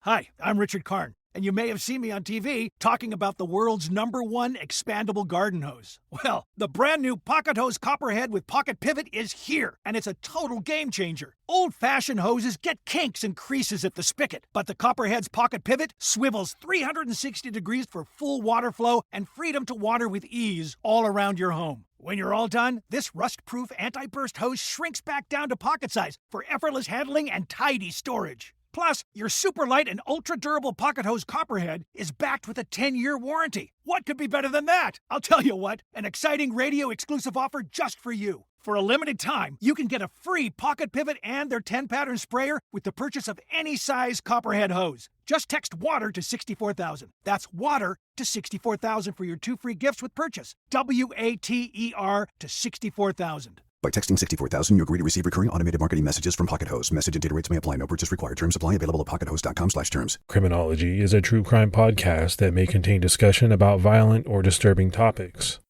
Hi, I'm Richard Karn, and you may have seen me on TV talking about the world's #1 expandable garden hose. Well, the brand new Pocket Hose Copperhead with Pocket Pivot is here, and it's a total game changer. Old-fashioned hoses get kinks and creases at the spigot, but the Copperhead's Pocket Pivot swivels 360 degrees for full water flow and freedom to water with ease all around your home. When you're all done, this rust-proof anti-burst hose shrinks back down to pocket size for effortless handling and tidy storage. Plus, your super light and ultra-durable Pocket Hose Copperhead is backed with a 10-year warranty. What could be better than that? I'll tell you what, an exciting radio-exclusive offer just for you. For a limited time, you can get a free Pocket Pivot and their 10-pattern sprayer with the purchase of any size Copperhead hose. Just text WATER to 64,000. That's WATER to 64,000 for your 2 free gifts with purchase. WATER to 64,000. By texting 64,000, you agree to receive recurring automated marketing messages from Pocket Hose. Message and data rates may apply. No purchase required. Terms apply. Available at pockethose.com/terms. Criminology is a true crime podcast that may contain discussion about violent or disturbing topics.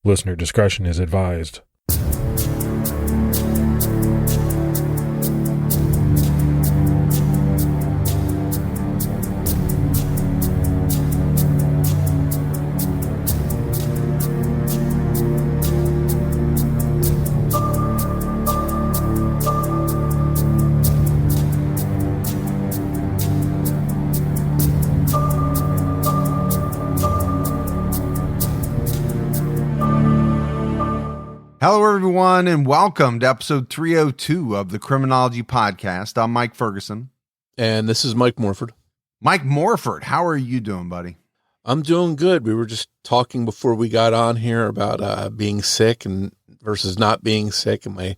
Listener discretion is advised. Hello, everyone, and welcome to episode 302 of the Criminology podcast. I'm Mike Ferguson. And this is Mike Morford. Mike Morford, how are you doing, buddy? I'm doing good. We were just talking before we got on here about being sick and versus not being sick. And my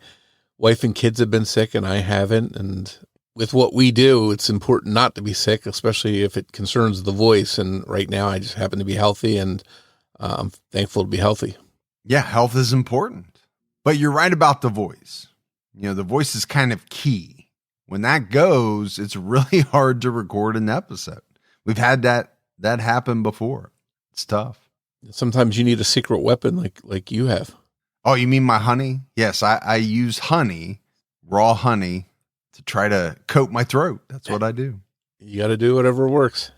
wife and kids have been sick and I haven't. And with what we do, it's important not to be sick, especially if it concerns the voice. And right now I just happen to be healthy and I'm thankful to be healthy. Yeah, health is important. But you're right about the voice. You know, the voice is kind of key. When that goes, it's really hard to record an episode. We've had that happen before. It's tough. Sometimes you need a secret weapon like you have. Oh, you mean my honey? Yes, I use honey, raw honey, to try to coat my throat. That's what I do. You got to do whatever works.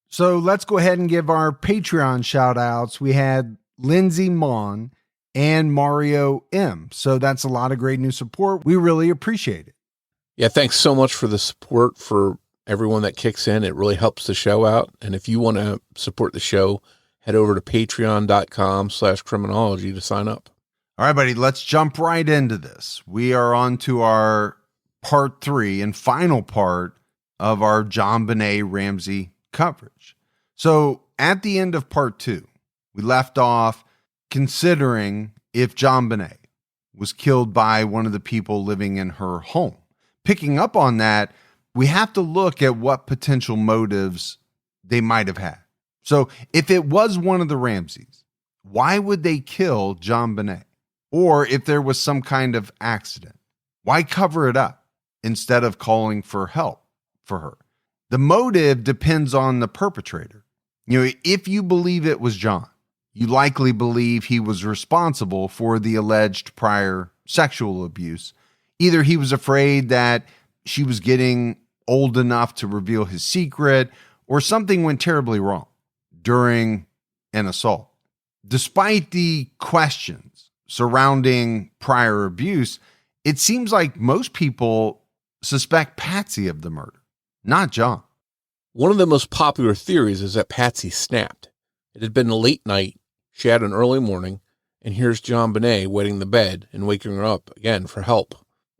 So let's go ahead and give our Patreon shout outs. We had Lindsay Mon and Mario M. So that's a lot of great new support. We really appreciate it. Yeah, thanks so much for the support for everyone that kicks in. It really helps the show out. And if you want to support the show, head over to patreon.com/criminology to sign up. All right, buddy, let's jump right into this. We are on to our part 3 and final part of our JonBenét Ramsey coverage. So at the end of part 2, we left off considering if JonBenét was killed by one of the people living in her home. Picking up on that, we have to look at what potential motives they might have had. So if it was one of the Ramseys, why would they kill JonBenét? Or if there was some kind of accident, why cover it up instead of calling for help for her? The motive depends on the perpetrator. You know, if you believe it was John, you likely believe he was responsible for the alleged prior sexual abuse. Either he was afraid that she was getting old enough to reveal his secret, or something went terribly wrong during an assault. Despite the questions surrounding prior abuse, it seems like most people suspect Patsy of the murder, not John. One of the most popular theories is that Patsy snapped. It had been a late night. She had an early morning, and here's JonBenét wetting the bed and waking her up again for help.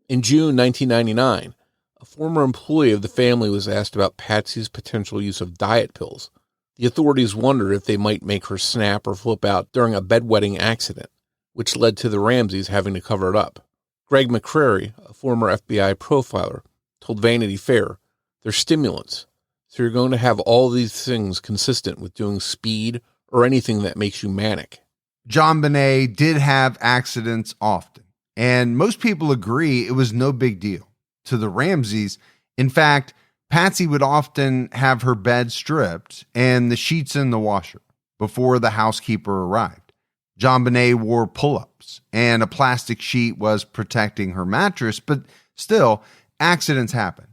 In June 1999, a former employee of the family was asked about Patsy's potential use of diet pills. The authorities wondered if they might make her snap or flip out during a bedwetting accident, which led to the Ramseys having to cover it up. Greg McCrary, a former FBI profiler, told Vanity Fair, "They're stimulants, so you're going to have all these things consistent with doing speed or anything that makes you manic." JonBenét did have accidents often, and most people agree it was no big deal to the Ramseys. In fact, Patsy would often have her bed stripped and the sheets in the washer before the housekeeper arrived. JonBenét wore pull-ups, and a plastic sheet was protecting her mattress, but still, accidents happen.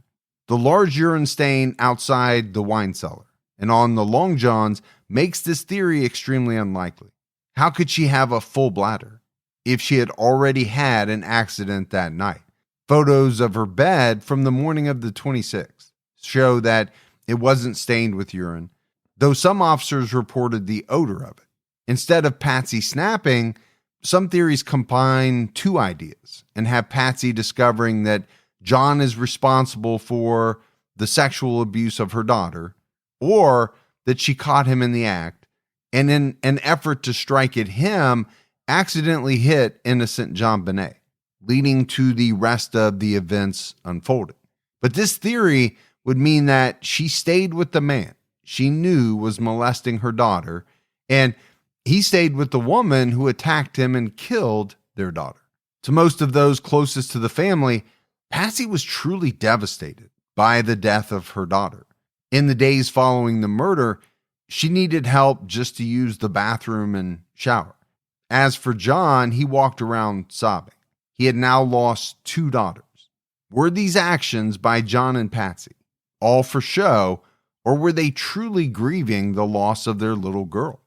The large urine stain outside the wine cellar and on the long johns makes this theory extremely unlikely. How could she have a full bladder if she had already had an accident that night? Photos of her bed from the morning of the 26th show that it wasn't stained with urine, though some officers reported the odor of it. Instead of Patsy snapping, some theories combine two ideas and have Patsy discovering that John is responsible for the sexual abuse of her daughter, or that she caught him in the act, and in an effort to strike at him, accidentally hit innocent JonBenét, leading to the rest of the events unfolding. But this theory would mean that she stayed with the man she knew was molesting her daughter, and he stayed with the woman who attacked him and killed their daughter. To most of those closest to the family, Patsy was truly devastated by the death of her daughter. In the days following the murder, she needed help just to use the bathroom and shower. As for John, he walked around sobbing. He had now lost two daughters. Were these actions by John and Patsy all for show, or were they truly grieving the loss of their little girl?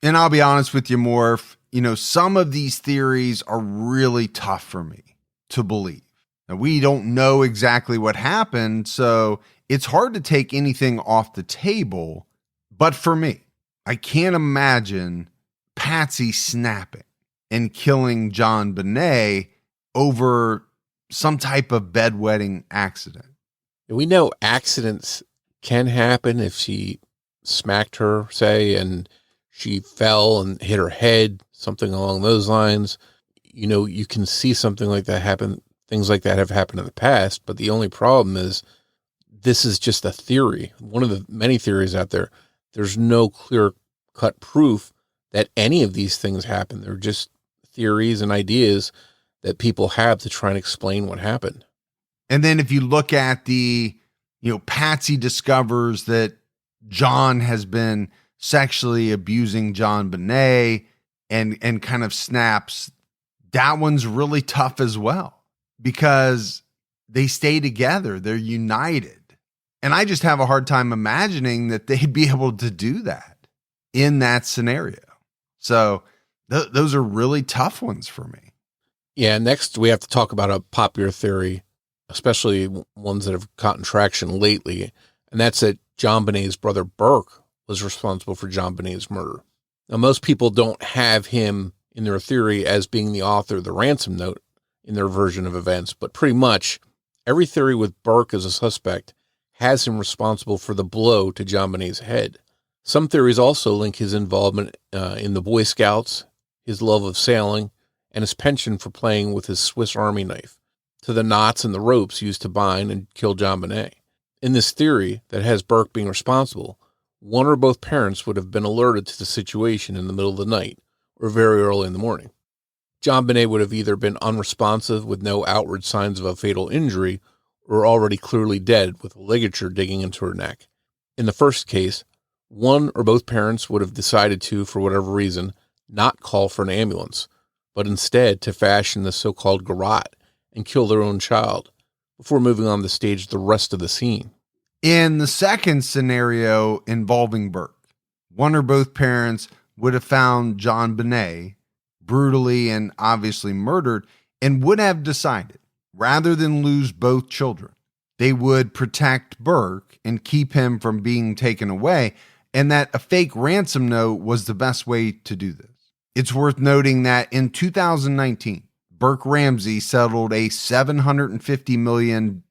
And I'll be honest with you, Morf, some of these theories are really tough for me to believe. Now, we don't know exactly what happened, so it's hard to take anything off the table. But for me, I can't imagine Patsy snapping and killing JonBenét over some type of bedwetting accident. We know accidents can happen if she smacked her, say, and she fell and hit her head, something along those lines. You can see something like that happen. Things like that have happened in the past, but the only problem is this is just a theory. One of the many theories out there. There's no clear-cut proof that any of these things happen. They're just theories and ideas that people have to try and explain what happened. And then if you look at Patsy discovers that John has been sexually abusing JonBenét and kind of snaps, that one's really tough as well because they stay together. They're united. And I just have a hard time imagining that they'd be able to do that in that scenario. So those are really tough ones for me. Yeah, next we have to talk about a popular theory, especially ones that have gotten traction lately, and that's that JonBenét's brother Burke was responsible for JonBenét's murder. Now, most people don't have him in their theory as being the author of the ransom note in their version of events, but pretty much every theory with Burke as a suspect has him responsible for the blow to JonBenét's head. Some theories also link his involvement in the Boy Scouts, his love of sailing, and his penchant for playing with his Swiss Army knife to the knots and the ropes used to bind and kill JonBenét. In this theory that has Burke being responsible, one or both parents would have been alerted to the situation in the middle of the night or very early in the morning. JonBenét would have either been unresponsive with no outward signs of a fatal injury or already clearly dead with a ligature digging into her neck. In the first case, one or both parents would have decided to, for whatever reason, not call for an ambulance, but instead to fashion the so-called garrote and kill their own child before moving on to stage the rest of the scene. In the second scenario involving Burke, one or both parents would have found JonBenét brutally and obviously murdered and would have decided, rather than lose both children, they would protect Burke and keep him from being taken away, and that a fake ransom note was the best way to do this. It's worth noting that in 2019, Burke Ramsey settled a $750 million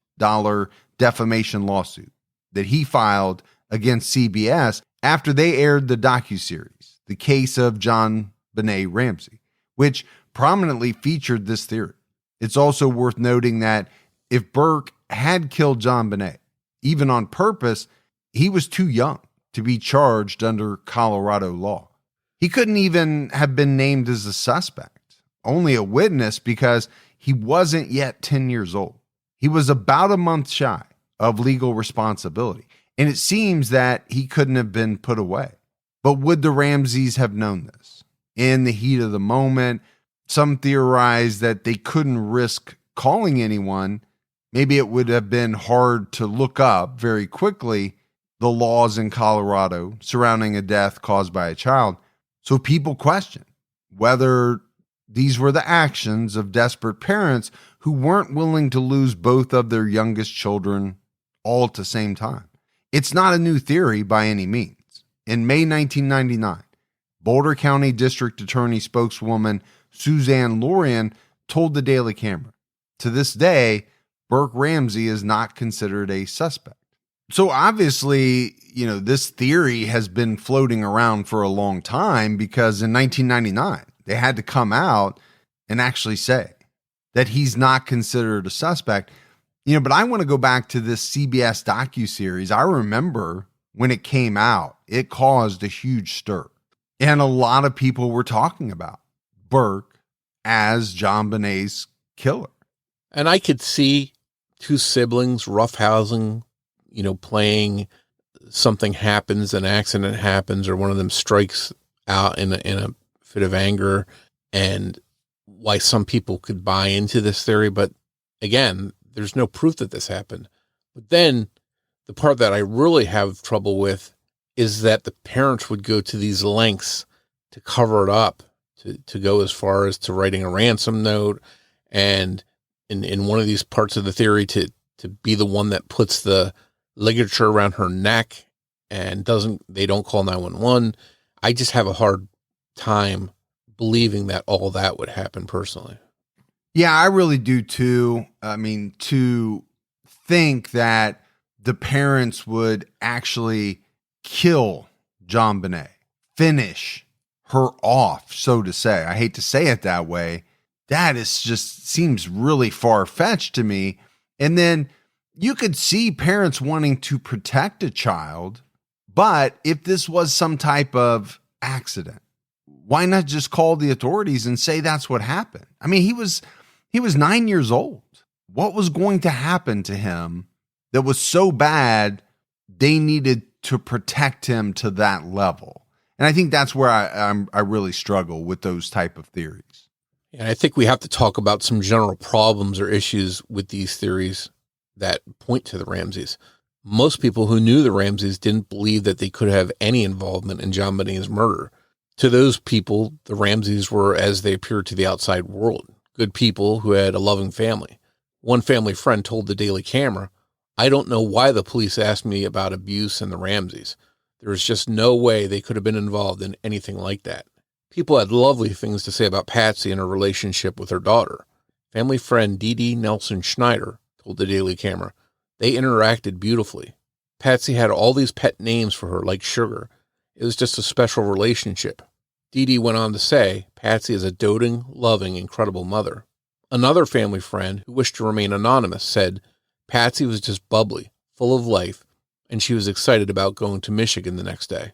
defamation lawsuit that he filed against CBS after they aired the docuseries, The Case of JonBenét Ramsey, which prominently featured this theory. It's also worth noting that if Burke had killed JonBenét, even on purpose, he was too young to be charged under Colorado law. He couldn't even have been named as a suspect, only a witness because he wasn't yet 10 years old. He was about a month shy of legal responsibility, and it seems that he couldn't have been put away. But would the Ramseys have known this? In the heat of the moment, some theorize that they couldn't risk calling anyone, maybe it would have been hard to look up very quickly the laws in Colorado surrounding a death caused by a child. So people question whether these were the actions of desperate parents who weren't willing to lose both of their youngest children all at the same time. It's not a new theory by any means. In May 1999, Boulder County District Attorney spokeswoman Suzanne Lorian told the Daily Camera, to this day, Burke Ramsey is not considered a suspect. So obviously, this theory has been floating around for a long time because in 1999, they had to come out and actually say that he's not considered a suspect. But I want to go back to this CBS docuseries. I remember when it came out, it caused a huge stir. And a lot of people were talking about Burke as JonBenét's killer. And I could see two siblings roughhousing, playing, something happens, an accident happens, or one of them strikes out in a fit of anger, and why some people could buy into this theory. But again, there's no proof that this happened. But then the part that I really have trouble with is that the parents would go to these lengths to cover it up, to go as far as to writing a ransom note, and in one of these parts of the theory to be the one that puts the ligature around her neck and they don't call 911. I just have a hard time believing that all that would happen personally. Yeah, I really do too. I mean, to think that the parents would actually kill JonBenét, finish her off, so to say. I hate to say it that way. That is just seems really far-fetched to me. And then you could see parents wanting to protect a child, but if this was some type of accident, why not just call the authorities and say that's what happened? I mean, he was 9 years old. What was going to happen to him that was so bad they needed to protect him to that level? And I think that's where I really struggle with those type of theories. And I think we have to talk about some general problems or issues with these theories that point to the Ramseys. Most people who knew the Ramseys didn't believe that they could have any involvement in JonBenét's murder. To those people, the Ramseys were as they appeared to the outside world, good people who had a loving family. One family friend told the Daily Camera, "I don't know why the police asked me about abuse and the Ramseys. There was just no way they could have been involved in anything like that." People had lovely things to say about Patsy and her relationship with her daughter. Family friend Dee Dee Nelson Schneider told the Daily Camera, "They interacted beautifully. Patsy had all these pet names for her, like Sugar. It was just a special relationship." Dee Dee went on to say, "Patsy is a doting, loving, incredible mother." Another family friend who wished to remain anonymous said, "Patsy was just bubbly, full of life, and she was excited about going to Michigan the next day."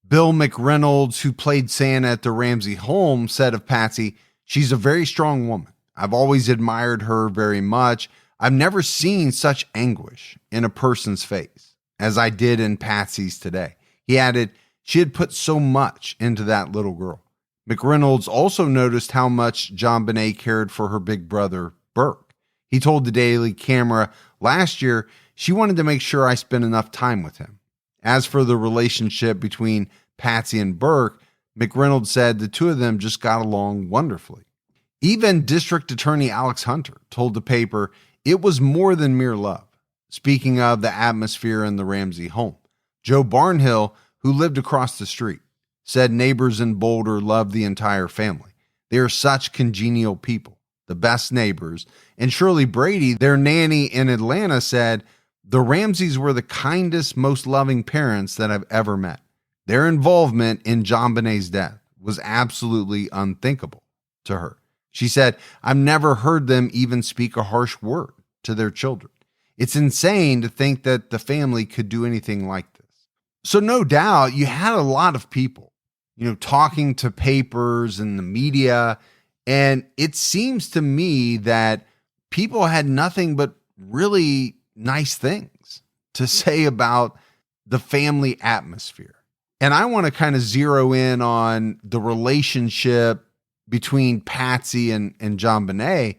Bill McReynolds, who played Santa at the Ramsey home, said of Patsy, "She's a very strong woman. I've always admired her very much. I've never seen such anguish in a person's face as I did in Patsy's today." He added, "She had put so much into that little girl." McReynolds also noticed how much JonBenét cared for her big brother, Burke. He told the Daily Camera, "Last year, she wanted to make sure I spent enough time with him." As for the relationship between Patsy and Burke, McReynolds said the two of them just got along wonderfully. Even District Attorney Alex Hunter told the paper it was more than mere love. Speaking of the atmosphere in the Ramsey home, Joe Barnhill, who lived across the street, said neighbors in Boulder loved the entire family. They are such congenial people, the best neighbors. And Shirley Brady, their nanny in Atlanta, said, "The Ramseys were the kindest, most loving parents that I've ever met. Their involvement in JonBenét's death was absolutely unthinkable to her." She said, "I've never heard them even speak a harsh word to their children. It's insane to think that the family could do anything like this." So no doubt you had a lot of people, talking to papers and the media. And it seems to me that people had nothing but really nice things to say about the family atmosphere. And I want to kind of zero in on the relationship between Patsy and JonBenét.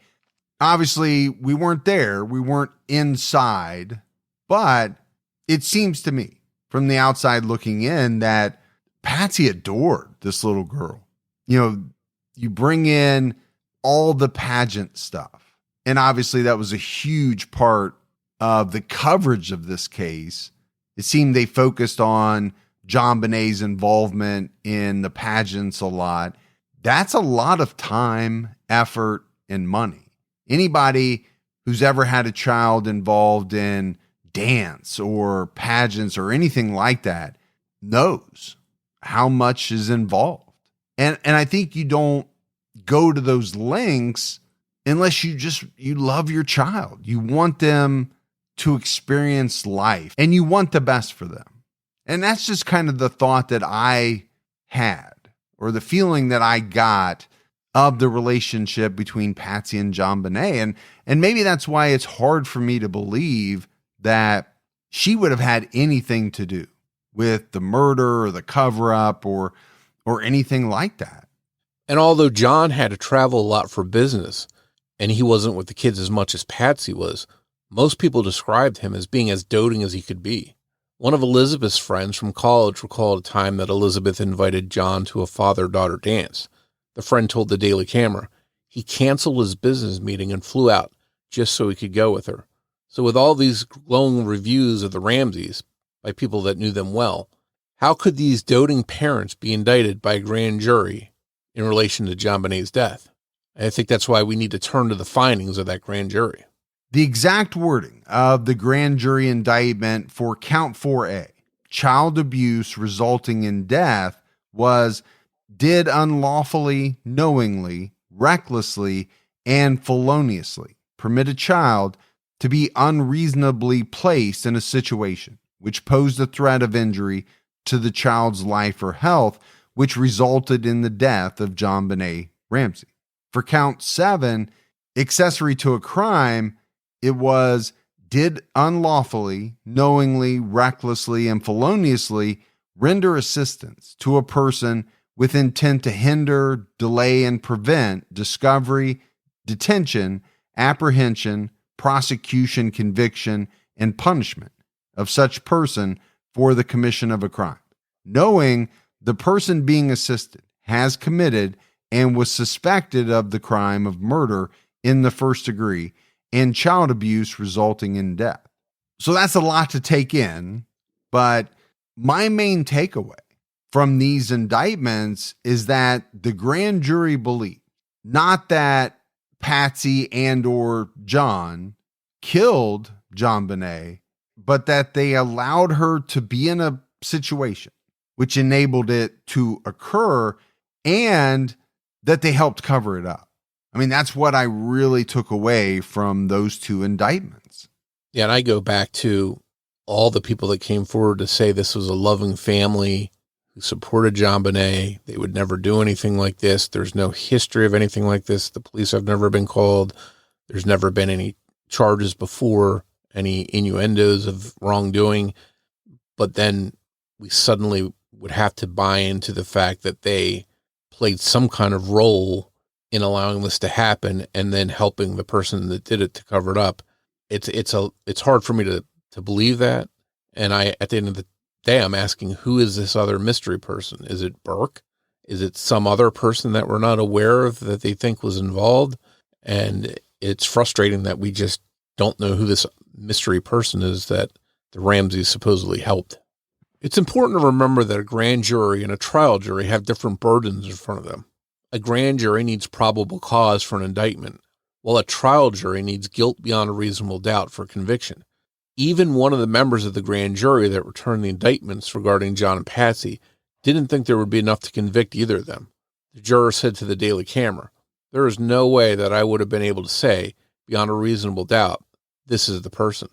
Obviously, we weren't there. We weren't inside. But it seems to me, from the outside looking in, that Patsy adored this little girl. You know, you bring in all the pageant stuff. And obviously, that was a huge part of the coverage of this case. It seemed they focused on JonBenét's involvement in the pageants a lot. That's a lot of time, effort, and money. Anybody who's ever had a child involved in dance or pageants or anything like that knows how much is involved. And I think you don't go to those lengths unless you love your child. You want them to experience life and you want the best for them. And that's just kind of the thought that I had, or the feeling that I got of the relationship between Patsy and JonBenét. And maybe that's why it's hard for me to believe that she would have had anything to do with the murder or the cover-up or anything like that. And although John had to travel a lot for business, and he wasn't with the kids as much as Patsy was, most people described him as being as doting as he could be. One of Elizabeth's friends from college recalled a time that Elizabeth invited John to a father-daughter dance. The friend told the Daily Camera he canceled his business meeting and flew out just so he could go with her. So with all these glowing reviews of the Ramseys by people that knew them well, how could these doting parents be indicted by a grand jury in relation to JonBenét's death? I think that's why we need to turn to the findings of that grand jury. The exact wording of the grand jury indictment for count 4A, child abuse resulting in death, was did unlawfully, knowingly, recklessly, and feloniously permit a child to be unreasonably placed in a situation which posed a threat of injury to the child's life or health, which resulted in the death of JonBenét Ramsey. For count 7, accessory to a crime, it was did unlawfully, knowingly, recklessly, and feloniously render assistance to a person with intent to hinder, delay, and prevent discovery, detention, apprehension, prosecution, conviction, and punishment of such person for the commission of a crime, knowing the person being assisted has committed and was suspected of the crime of murder in the first degree and child abuse resulting in death. So that's a lot to take in, but my main takeaway from these indictments is that the grand jury believed not that Patsy and or John killed JonBenét, but that they allowed her to be in a situation which enabled it to occur and that they helped cover it up. I mean, that's what I really took away from those two indictments. Yeah, and I go back to all the people that came forward to say this was a loving family who supported JonBenét. They would never do anything like this. There's no history of anything like this. The police have never been called. There's never been any charges before, any innuendos of wrongdoing. But then we suddenly would have to buy into the fact that they played some kind of role in allowing this to happen and then helping the person that did it to cover it up. It's hard for me to believe that. And at the end of the day, I'm asking, who is this other mystery person? Is it Burke? Is it some other person that we're not aware of that they think was involved? And it's frustrating that we just don't know who this mystery person is that the Ramseys supposedly helped. It's important to remember that a grand jury and a trial jury have different burdens in front of them. A grand jury needs probable cause for an indictment, while a trial jury needs guilt beyond a reasonable doubt for conviction. Even one of the members of the grand jury that returned the indictments regarding John and Patsy didn't think there would be enough to convict either of them. The juror said to the Daily Camera, "There is no way that I would have been able to say, beyond a reasonable doubt, this is the person."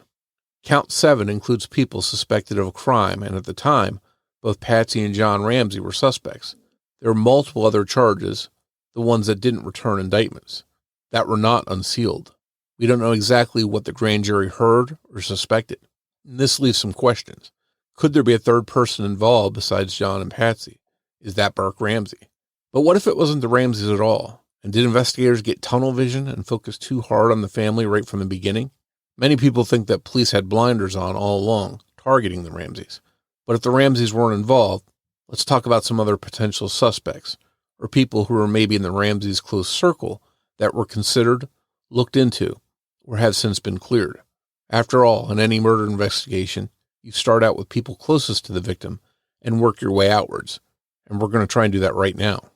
Count 7 includes people suspected of a crime, and at the time, both Patsy and John Ramsey were suspects. There were multiple other charges, the ones that didn't return indictments, that were not unsealed. We don't know exactly what the grand jury heard or suspected. And this leaves some questions. Could there be a third person involved besides John and Patsy? Is that Burke Ramsey? But what if it wasn't the Ramseys at all, And did investigators get tunnel vision and focus too hard on the family right from the beginning? Many people think that police had blinders on all along, targeting the Ramseys. But if the Ramseys weren't involved, let's talk about some other potential suspects, or people who were maybe in the Ramseys' close circle that were considered, looked into, or have since been cleared. After all, in any murder investigation, you start out with people closest to the victim and work your way outwards. And we're going to try and do that right now.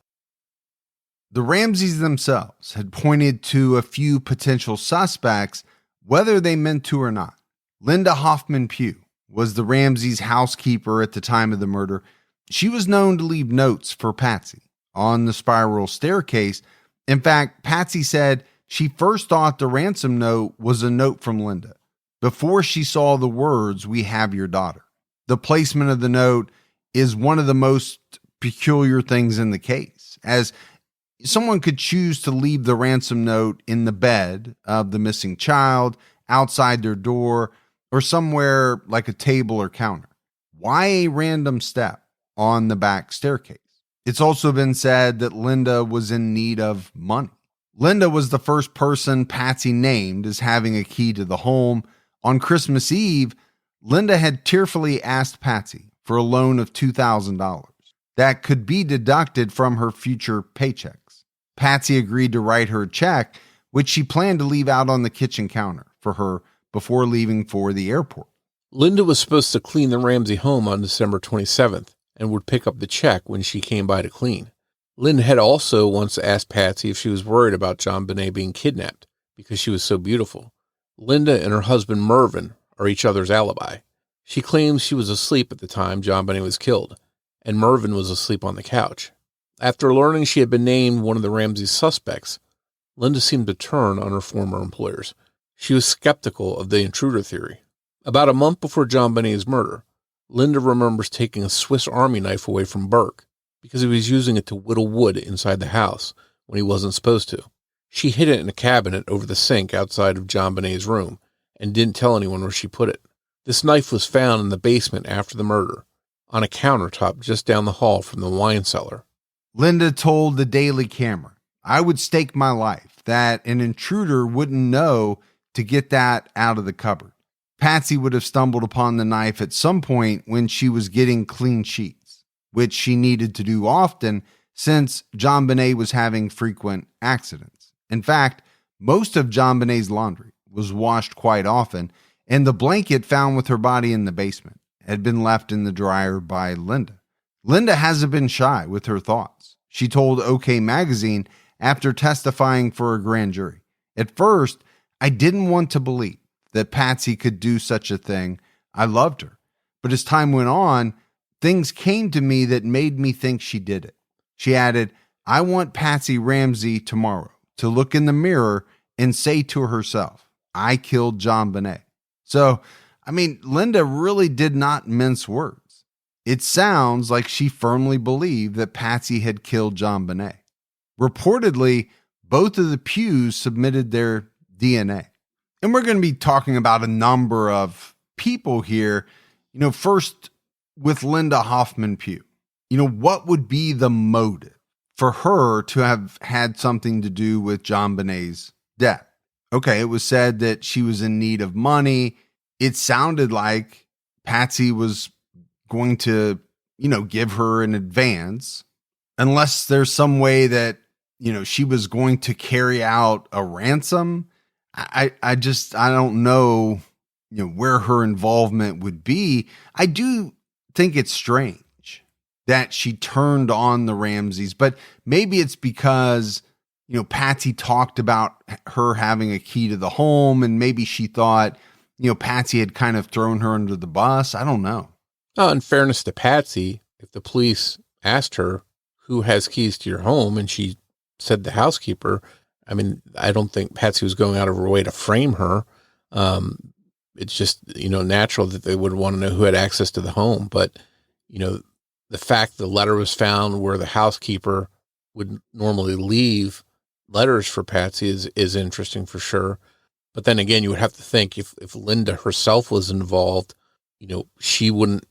The Ramseys themselves had pointed to a few potential suspects, whether they meant to or not. Linda Hoffman Pugh was the Ramseys' housekeeper at the time of the murder. She was known to leave notes for Patsy on the spiral staircase. In fact, Patsy said she first thought the ransom note was a note from Linda before she saw the words, "We have your daughter." The placement of the note is one of the most peculiar things in the case, as someone could choose to leave the ransom note in the bed of the missing child, outside their door, or somewhere like a table or counter. Why a random step on the back staircase? It's also been said that Linda was in need of money. Linda was the first person Patsy named as having a key to the home. On Christmas Eve, Linda had tearfully asked Patsy for a loan of $2,000 that could be deducted from her future paychecks. Patsy agreed to write her a check, which she planned to leave out on the kitchen counter for her before leaving for the airport. Linda was supposed to clean the Ramsey home on December 27th and would pick up the check when she came by to clean. Linda had also once asked Patsy if she was worried about JonBenét being kidnapped because she was so beautiful. Linda and her husband Mervyn are each other's alibi. She claims she was asleep at the time JonBenét was killed, and Mervyn was asleep on the couch. After learning she had been named one of the Ramsey suspects, Linda seemed to turn on her former employers. She was skeptical of the intruder theory. About a month before JonBenét's murder, Linda remembers taking a Swiss Army knife away from Burke because he was using it to whittle wood inside the house when he wasn't supposed to. She hid it in a cabinet over the sink outside of JonBenét's room and didn't tell anyone where she put it. This knife was found in the basement after the murder, on a countertop just down the hall from the wine cellar. Linda told the Daily Camera, "I would stake my life that an intruder wouldn't know to get that out of the cupboard. Patsy would have stumbled upon the knife at some point when she was getting clean sheets, which she needed to do often since JonBenét was having frequent accidents. In fact, most of JonBenét's laundry was washed quite often, and the blanket found with her body in the basement had been left in the dryer by Linda. Linda hasn't been shy with her thoughts. She told OK Magazine after testifying for a grand jury, "At first, I didn't want to believe that Patsy could do such a thing. I loved her. But as time went on, things came to me that made me think she did it." She added, "I want Patsy Ramsey tomorrow to look in the mirror and say to herself, 'I killed JonBenét.'" So, Linda really did not mince words. It sounds like she firmly believed that Patsy had killed JonBenét. Reportedly, both of the Pughs submitted their DNA. And we're going to be talking about a number of people here. First with Linda Hoffman Pugh. What would be the motive for her to have had something to do with JonBenét's death? Okay, it was said that she was in need of money. It sounded like Patsy was going to, give her an advance, unless there's some way that, she was going to carry out a ransom. I don't know, where her involvement would be. I do think it's strange that she turned on the Ramseys, but maybe it's because, Patsy talked about her having a key to the home, and maybe she thought, Patsy had kind of thrown her under the bus. I don't know. In fairness to Patsy, if the police asked her who has keys to your home and she said the housekeeper, I don't think Patsy was going out of her way to frame her. It's just, natural that they would want to know who had access to the home. But, the fact the letter was found where the housekeeper would normally leave letters for Patsy is interesting for sure. But then again, you would have to think if Linda herself was involved, she wouldn't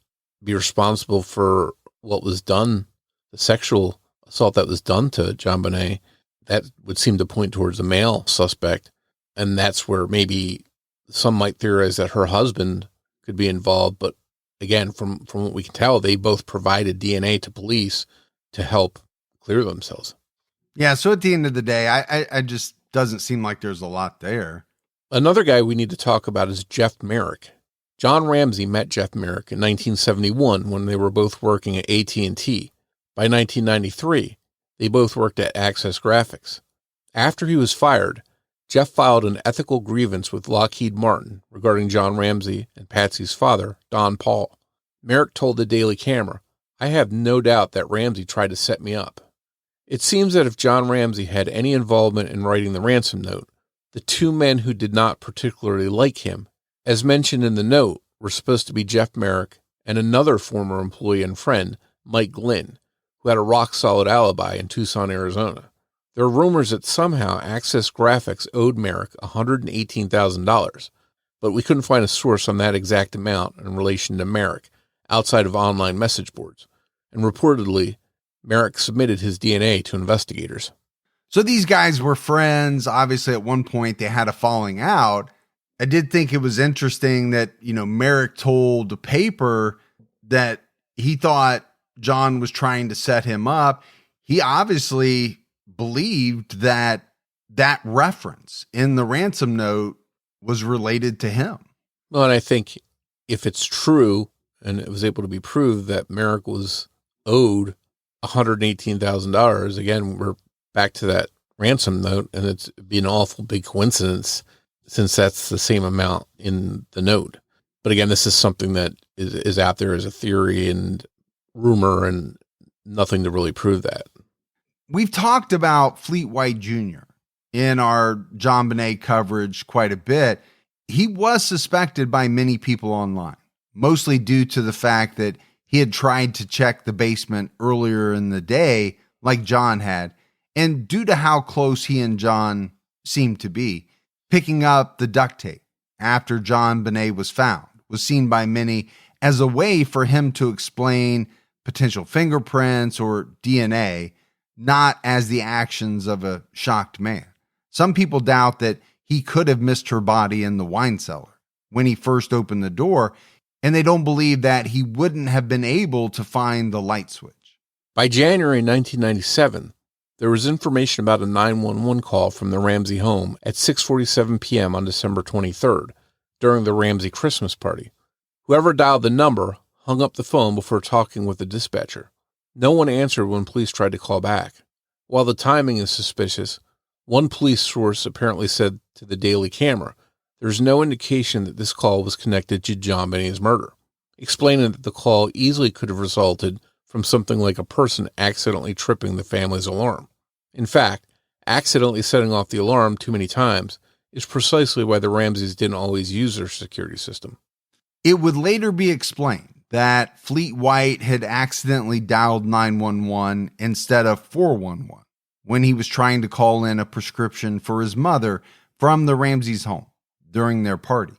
be responsible for what was done, the sexual assault that was done to JonBenét. that would seem to point towards a male suspect. And that's where maybe some might theorize that her husband could be involved. But again, from what we can tell, they both provided DNA to police to help clear themselves. Yeah. So at the end of the day, I just doesn't seem like there's a lot there. Another guy we need to talk about is Jeff Merrick. John Ramsey met Jeff Merrick in 1971 when they were both working at AT&T. By 1993, they both worked at Access Graphics. After he was fired, Jeff filed an ethical grievance with Lockheed Martin regarding John Ramsey and Patsy's father, Don Paul. Merrick told the Daily Camera, "I have no doubt that Ramsey tried to set me up." It seems that if John Ramsey had any involvement in writing the ransom note, the two men who did not particularly like him, as mentioned in the note, were supposed to be Jeff Merrick and another former employee and friend, Mike Glynn, who had a rock-solid alibi in Tucson, Arizona. There are rumors that somehow Access Graphics owed Merrick $118,000, but we couldn't find a source on that exact amount in relation to Merrick outside of online message boards, and reportedly, Merrick submitted his DNA to investigators. So these guys were friends. Obviously, at one point, they had a falling out. I did think it was interesting that, Merrick told the paper that he thought John was trying to set him up. He obviously believed that reference in the ransom note was related to him. Well, and I think if it's true, and it was able to be proved that Merrick was owed $118,000, again, we're back to that ransom note, and it's be an awful big coincidence since that's the same amount in the note. But again, this is something that is out there as a theory and rumor and nothing to really prove that. We've talked about Fleet White Jr. in our JonBenét coverage quite a bit. He was suspected by many people online, mostly due to the fact that he had tried to check the basement earlier in the day like John had, and due to how close he and John seemed to be, picking up the duct tape after JonBenét was found was seen by many as a way for him to explain potential fingerprints or DNA, not as the actions of a shocked man. Some people doubt that he could have missed her body in the wine cellar when he first opened the door, and they don't believe that he wouldn't have been able to find the light switch. By January 1997, there was information about a 911 call from the Ramsey home at 6:47 p.m. on December 23rd during the Ramsey Christmas party. Whoever dialed the number hung up the phone before talking with the dispatcher. No one answered when police tried to call back. While the timing is suspicious, one police source apparently said to the Daily Camera, there's no indication that this call was connected to JonBenét's murder, explaining that the call easily could have resulted from something like a person accidentally tripping the family's alarm. In fact, accidentally setting off the alarm too many times is precisely why the Ramseys didn't always use their security system. It would later be explained that Fleet White had accidentally dialed 911 instead of 411 when he was trying to call in a prescription for his mother from the Ramseys' home during their party.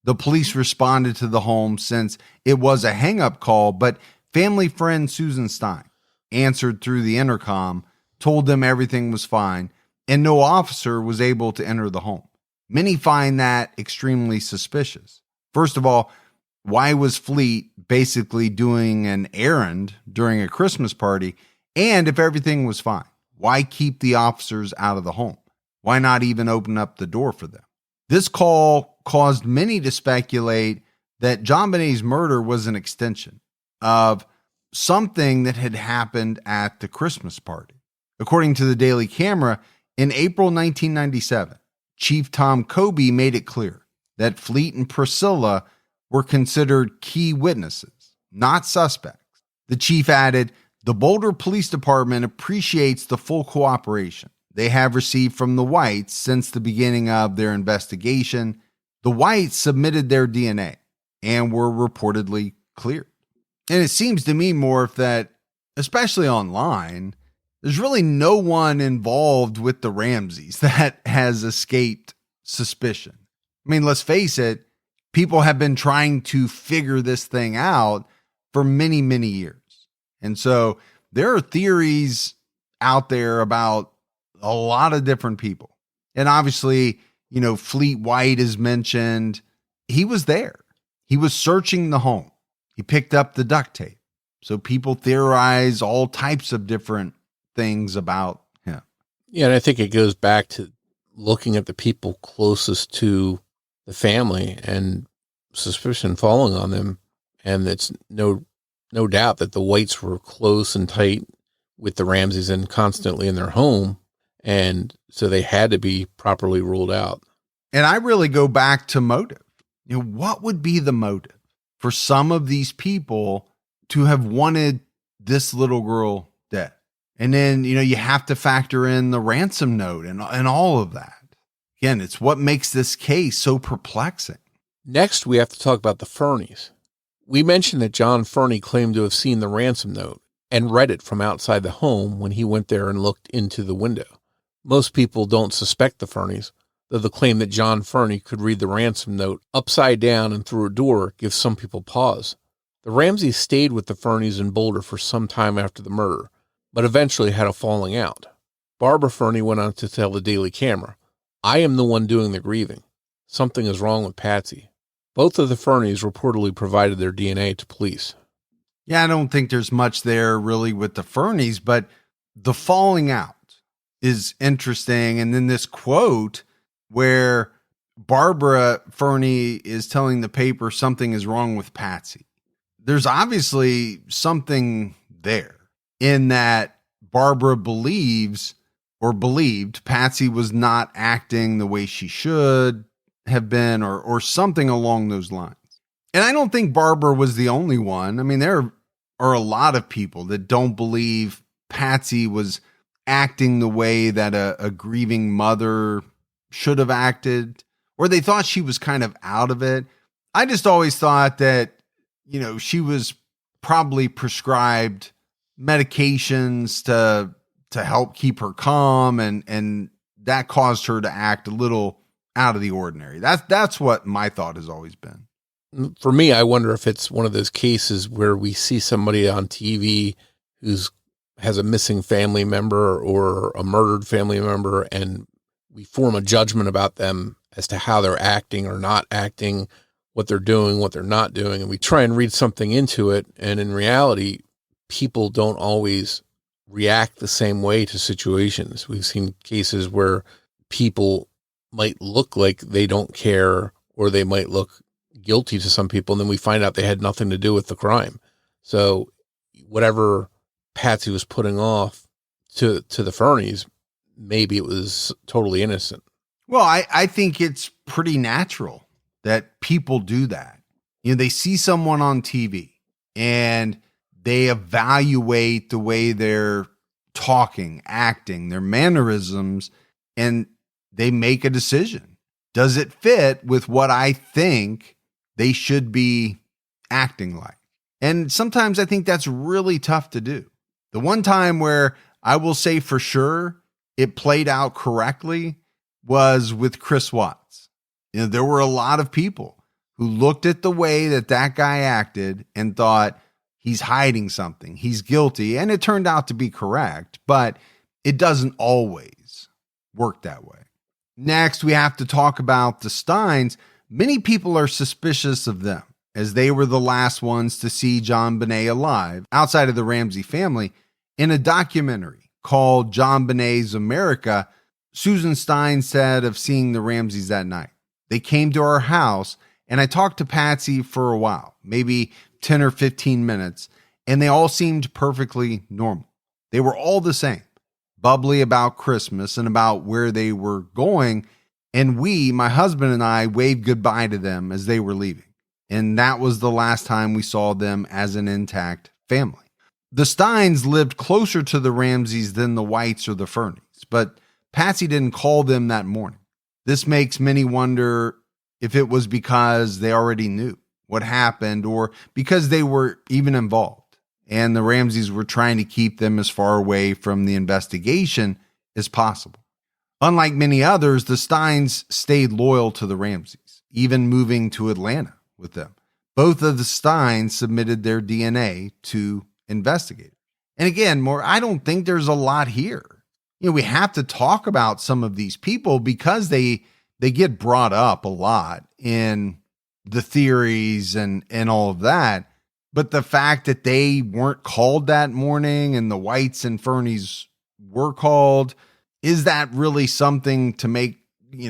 The police responded to the home since it was a hang-up call, but family friend Susan Stein answered through the intercom, told them everything was fine, and no officer was able to enter the home. Many find that extremely suspicious. First of all, why was Fleet basically doing an errand during a Christmas party? And if everything was fine, why keep the officers out of the home? Why not even open up the door for them? This call caused many to speculate that JonBenét's murder was an extension of something that had happened at the Christmas party. According to the Daily Camera, in April 1997, Chief Tom Kobe made it clear that Fleet and Priscilla were considered key witnesses, not suspects. The chief added, the Boulder Police Department appreciates the full cooperation they have received from the Whites since the beginning of their investigation. The Whites submitted their DNA and were reportedly cleared. And it seems to me, Morf, that especially online, there's really no one involved with the Ramseys that has escaped suspicion. I mean, let's face it, people have been trying to figure this thing out for many, many years. And so there are theories out there about a lot of different people. And obviously, Fleet White is mentioned. He was there. He was searching the home. He picked up the duct tape. So people theorize all types of different things about him. Yeah, and I think it goes back to looking at the people closest to the family and suspicion falling on them. And it's no doubt that the Whites were close and tight with the Ramseys and constantly in their home. And so they had to be properly ruled out. And I really go back to motive. What would be the motive for some of these people to have wanted this little girl dead? And then, you have to factor in the ransom note and all of that. Again, it's what makes this case so perplexing. Next, we have to talk about the Fernies. We mentioned that John Fernie claimed to have seen the ransom note and read it from outside the home when he went there and looked into the window. Most people don't suspect the Fernies, though the claim that John Fernie could read the ransom note upside down and through a door gives some people pause. The Ramseys stayed with the Fernies in Boulder for some time after the murder, but eventually had a falling out. Barbara Fernie went on to tell the Daily Camera, "I am the one doing the grieving. Something is wrong with Patsy." Both of the Fernies reportedly provided their DNA to police. Yeah, I don't think there's much there really with the Fernies, but the falling out is interesting. And then this quote where Barbara Fernie is telling the paper something is wrong with Patsy. There's obviously something there in that Barbara believed Patsy was not acting the way she should have been or something along those lines. And I don't think Barbara was the only one. I mean, there are a lot of people that don't believe Patsy was acting the way that a grieving mother should have acted, or they thought she was kind of out of it. I just always thought that, she was probably prescribed medications to help keep her calm, and that caused her to act a little out of the ordinary. That's what my thought has always been. For me, I wonder if it's one of those cases where we see somebody on TV has a missing family member or a murdered family member, and we form a judgment about them as to how they're acting or not acting, what they're doing, what they're not doing, and we try and read something into it. And in reality, people don't always react the same way to situations. We've seen cases where people might look like they don't care, or they might look guilty to some people, and then we find out they had nothing to do with the crime. So whatever Patsy was putting off to the Fernies, maybe it was totally innocent. Well, I think it's pretty natural that people do that. They see someone on TV and they evaluate the way they're talking, acting, their mannerisms, and they make a decision. Does it fit with what I think they should be acting like? And sometimes I think that's really tough to do. The one time where I will say for sure it played out correctly was with Chris Watts. There were a lot of people who looked at the way that guy acted and thought he's hiding something, he's guilty. And it turned out to be correct, but it doesn't always work that way. Next, we have to talk about the Steins. Many people are suspicious of them, as they were the last ones to see JonBenét alive outside of the Ramsey family. In a documentary called JonBenét's America, Susan Stein said of seeing the Ramseys that night, "They came to our house and I talked to Patsy for a while, maybe 10 or 15 minutes, and they all seemed perfectly normal. They were all the same, bubbly about Christmas and about where they were going. And my husband and I, waved goodbye to them as they were leaving. And that was the last time we saw them as an intact family." The Steins lived closer to the Ramseys than the Whites or the Fernies, but Patsy didn't call them that morning. This makes many wonder if it was because they already knew what happened or because they were even involved, and the Ramseys were trying to keep them as far away from the investigation as possible. Unlike many others, the Steins stayed loyal to the Ramseys, even moving to Atlanta with them. Both of the Steins submitted their DNA to investigators. And again, I don't think there's a lot here. we have to talk about some of these people because they get brought up a lot in the theories and all of that. But the fact that they weren't called that morning and the Whites and Fernies were called, is that really something to make,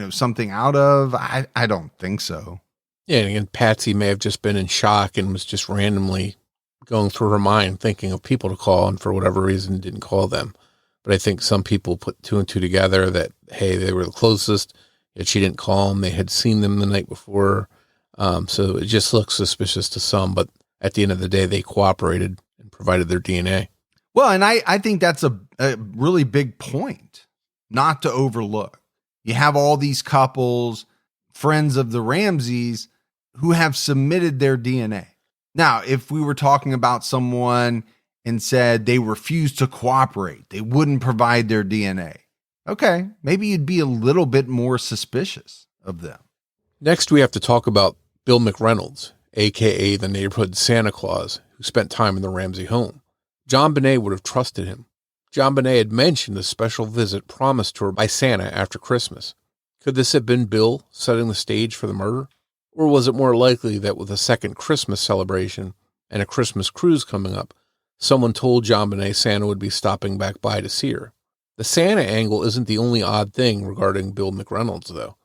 something out of? I don't think so. Yeah, and again, Patsy may have just been in shock and was just randomly going through her mind thinking of people to call, and for whatever reason didn't call them. But I think some people put two and two together that, hey, they were the closest, yet she didn't call them. They had seen them the night before. So it just looks suspicious to some, but at the end of the day, they cooperated and provided their DNA. Well, and I think that's a really big point not to overlook. You have all these couples, friends of the Ramseys, who have submitted their DNA. Now, if we were talking about someone and said they refused to cooperate, they wouldn't provide their DNA, okay, maybe you'd be a little bit more suspicious of them. Next, we have to talk about Bill McReynolds, a.k.a. the neighborhood Santa Claus, who spent time in the Ramsey home. JonBenét would have trusted him. JonBenét had mentioned a special visit promised to her by Santa after Christmas. Could this have been Bill setting the stage for the murder? Or was it more likely that with a second Christmas celebration and a Christmas cruise coming up, someone told JonBenét Santa would be stopping back by to see her? The Santa angle isn't the only odd thing regarding Bill McReynolds, though.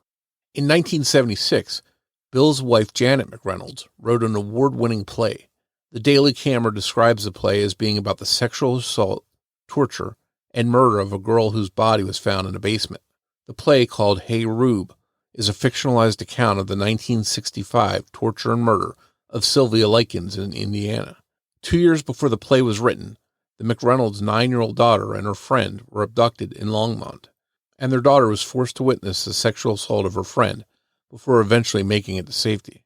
In 1976, Bill's wife Janet McReynolds wrote an award-winning play. The Daily Camera describes the play as being about the sexual assault, torture, and murder of a girl whose body was found in a basement. The play, called Hey Rube, is a fictionalized account of the 1965 torture and murder of Sylvia Likens in Indiana. 2 years before the play was written, the McReynolds' 9-year-old daughter and her friend were abducted in Longmont, and their daughter was forced to witness the sexual assault of her friend before eventually making it to safety.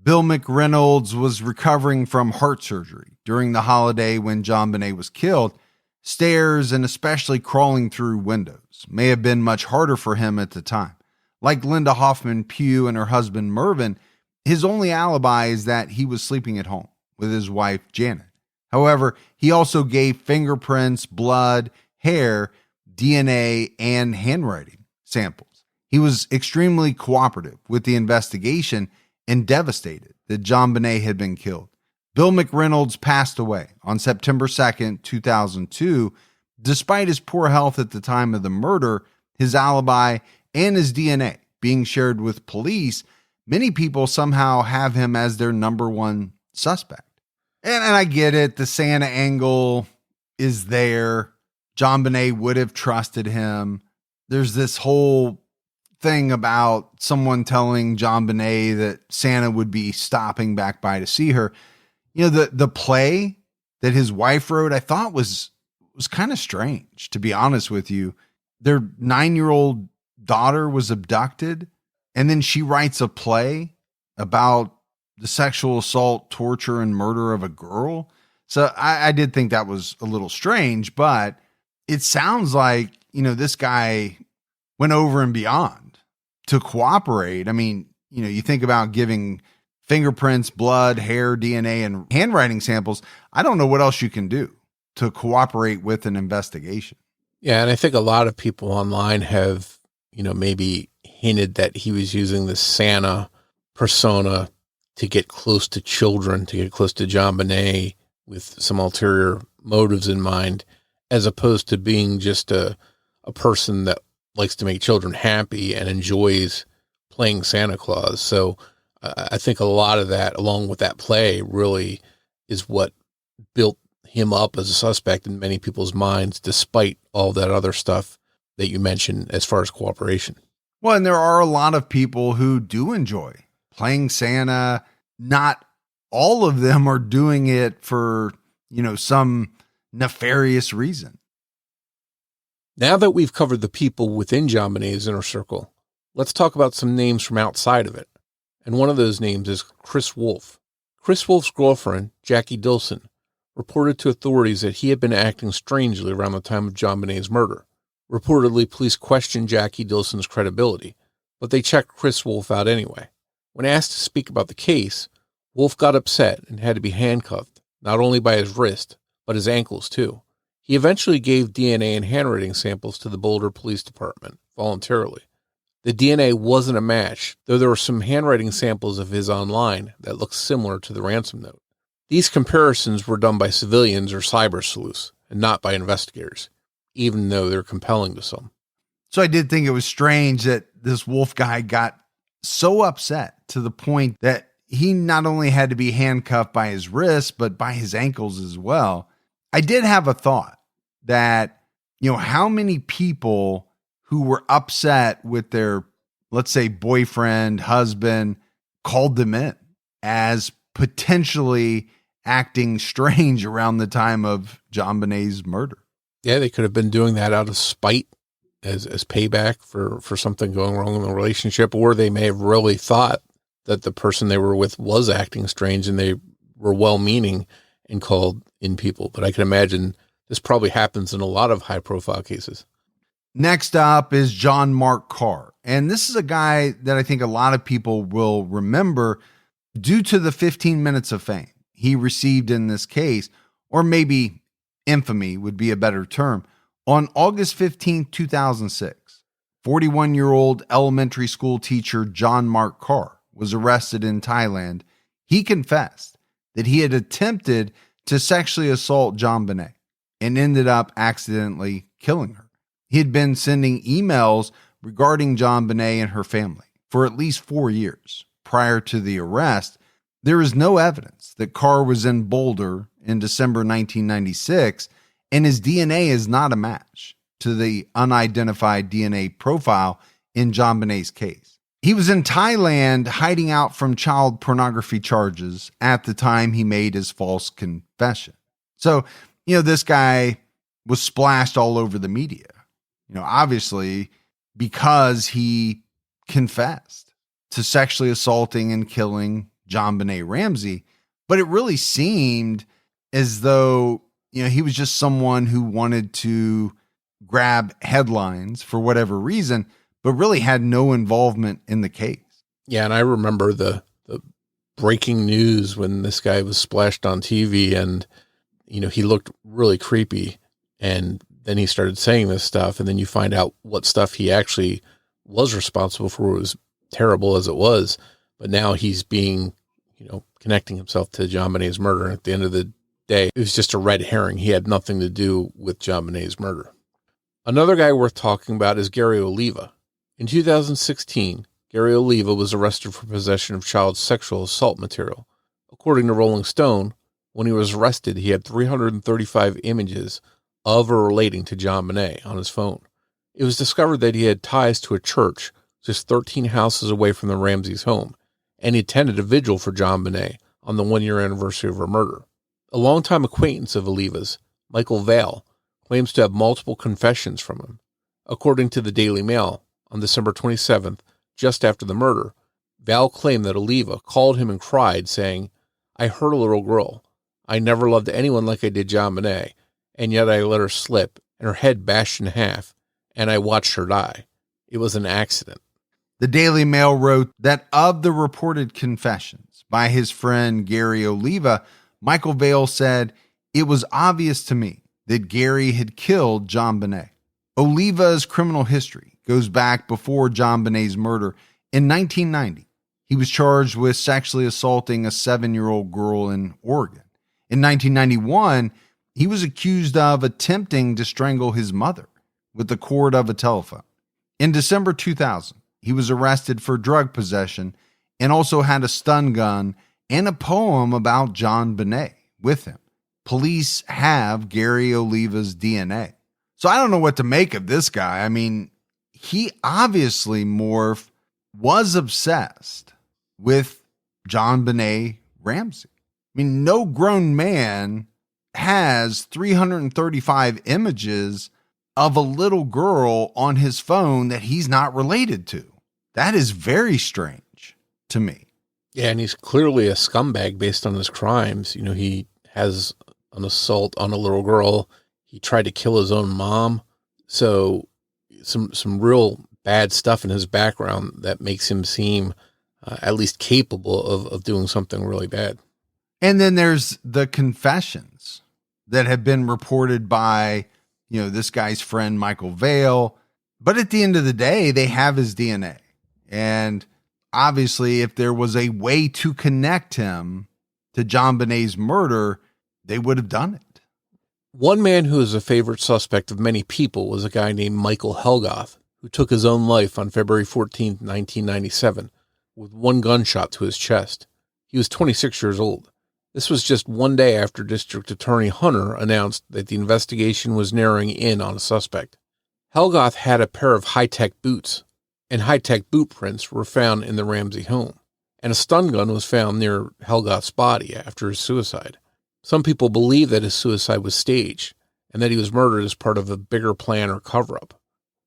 Bill McReynolds was recovering from heart surgery during the holiday when JonBenét was killed. Stairs and especially crawling through windows may have been much harder for him at the time. Like Linda Hoffman Pugh and her husband Mervyn, his only alibi is that he was sleeping at home with his wife Janet. However, he also gave fingerprints, blood, hair, DNA, and handwriting samples. He was extremely cooperative with the investigation and devastated that JonBenét had been killed. Bill McReynolds passed away on September 2nd, 2002. Despite his poor health at the time of the murder, his alibi, and his DNA being shared with police, many people somehow have him as their number one suspect. And I get it, the Santa angle is there. JonBenét would have trusted him. There's this whole thing about someone telling JonBenét that Santa would be stopping back by to see her. The play that his wife wrote, I thought was kind of strange, to be honest with you. Their 9-year-old daughter was abducted, and then she writes a play about the sexual assault, torture, and murder of a girl. So I did think that was a little strange, but it sounds like, this guy went over and beyond to cooperate. I mean, you think about giving fingerprints, blood, hair, DNA, and handwriting samples. I don't know what else you can do to cooperate with an investigation. Yeah, and I think a lot of people online have, maybe hinted that he was using the Santa persona to get close to children, to get close to JonBenét with some ulterior motives in mind, as opposed to being just a person that likes to make children happy and enjoys playing Santa Claus. So I think a lot of that, along with that play, really is what built him up as a suspect in many people's minds, despite all that other stuff that you mentioned as far as cooperation. Well, and there are a lot of people who do enjoy playing Santa. Not all of them are doing it for, some nefarious reason. Now that we've covered the people within JonBenét's inner circle, let's talk about some names from outside of it. And one of those names is Chris Wolf. Chris Wolf's girlfriend, Jackie Dilson, reported to authorities that he had been acting strangely around the time of JonBenét's murder. Reportedly, police questioned Jackie Dilson's credibility, but they checked Chris Wolf out anyway. When asked to speak about the case, Wolf got upset and had to be handcuffed, not only by his wrist, but his ankles too. He eventually gave DNA and handwriting samples to the Boulder Police Department voluntarily. The DNA wasn't a match, though there were some handwriting samples of his online that looked similar to the ransom note. These comparisons were done by civilians or cyber sleuths, and not by investigators, even though they're compelling to some. So I did think it was strange that this Wolf guy got so upset to the point that he not only had to be handcuffed by his wrists, but by his ankles as well. I did have a thought that, how many people who were upset with their, let's say, boyfriend, husband, called them in as potentially acting strange around the time of JonBenét's murder. Yeah, they could have been doing that out of spite as payback for something going wrong in the relationship, or they may have really thought that the person they were with was acting strange and they were well-meaning and called in people. But I can imagine this probably happens in a lot of high-profile cases. Next up is John Mark Carr. And this is a guy that I think a lot of people will remember due to the 15 minutes of fame he received in this case, or maybe infamy would be a better term. On August 15, 2006, 41-year-old elementary school teacher John Mark Carr was arrested in Thailand. He confessed that he had attempted to sexually assault JonBenét and ended up accidentally killing her. He had been sending emails regarding JonBenét and her family for at least 4 years. Prior to the arrest, there is no evidence that Carr was in Boulder in December 1996, and his DNA is not a match to the unidentified DNA profile in JonBenét's case. He was in Thailand hiding out from child pornography charges at the time he made his false confession. So, this guy was splashed all over the media, obviously because he confessed to sexually assaulting and killing JonBenét Ramsey. But it really seemed as though, he was just someone who wanted to grab headlines for whatever reason, but really had no involvement in the case. Yeah, and I remember the breaking news when this guy was splashed on TV and, he looked really creepy. And then he started saying this stuff, and then you find out what stuff he actually was responsible for was terrible as it was. But now he's being, connecting himself to JonBenét's murder. At the end of the day, it was just a red herring. He had nothing to do with JonBenét's murder. Another guy worth talking about is Gary Oliva. In 2016, Gary Oliva was arrested for possession of child sexual assault material. According to Rolling Stone, when he was arrested, he had 335 images of or relating to JonBenét on his phone. It was discovered that he had ties to a church just 13 houses away from the Ramseys' home, and he attended a vigil for JonBenét on the 1-year anniversary of her murder. A longtime acquaintance of Oliva's, Michael Vale, claims to have multiple confessions from him. According to the Daily Mail, on December 27th, just after the murder, Vale claimed that Oliva called him and cried, saying, "I hurt a little girl. I never loved anyone like I did JonBenét, and yet I let her slip, and her head bashed in half, and I watched her die. It was an accident." The Daily Mail wrote that of the reported confessions by his friend Gary Oliva, Michael Vale said, "It was obvious to me that Gary had killed JonBenét." Oliva's criminal history goes back before JonBenét's murder. In 1990, he was charged with sexually assaulting a 7-year-old girl in Oregon. In 1991, he was accused of attempting to strangle his mother with the cord of a telephone. In December 2000, he was arrested for drug possession and also had a stun gun and a poem about JonBenét with him. Police have Gary Oliva's DNA. So I don't know what to make of this guy. I mean, he obviously, Morf, was obsessed with JonBenét Ramsey. I mean, no grown man has 335 images of a little girl on his phone that he's not related to. That is very strange to me. Yeah, and he's clearly a scumbag based on his crimes. He has an assault on a little girl. He tried to kill his own mom. So some real bad stuff in his background that makes him seem at least capable of doing something really bad. And then there's the confessions that had been reported by, this guy's friend, Michael Vale. But at the end of the day, they have his DNA. And obviously, if there was a way to connect him to JonBenét's murder, they would have done it. One man who is a favorite suspect of many people was a guy named Michael Helgoth, who took his own life on February 14, 1997, with one gunshot to his chest. He was 26 years old. This was just one day after District Attorney Hunter announced that the investigation was narrowing in on a suspect. Helgoth had a pair of high-tech boots, and high-tech boot prints were found in the Ramsey home, and a stun gun was found near Helgoth's body after his suicide. Some people believe that his suicide was staged, and that he was murdered as part of a bigger plan or cover-up.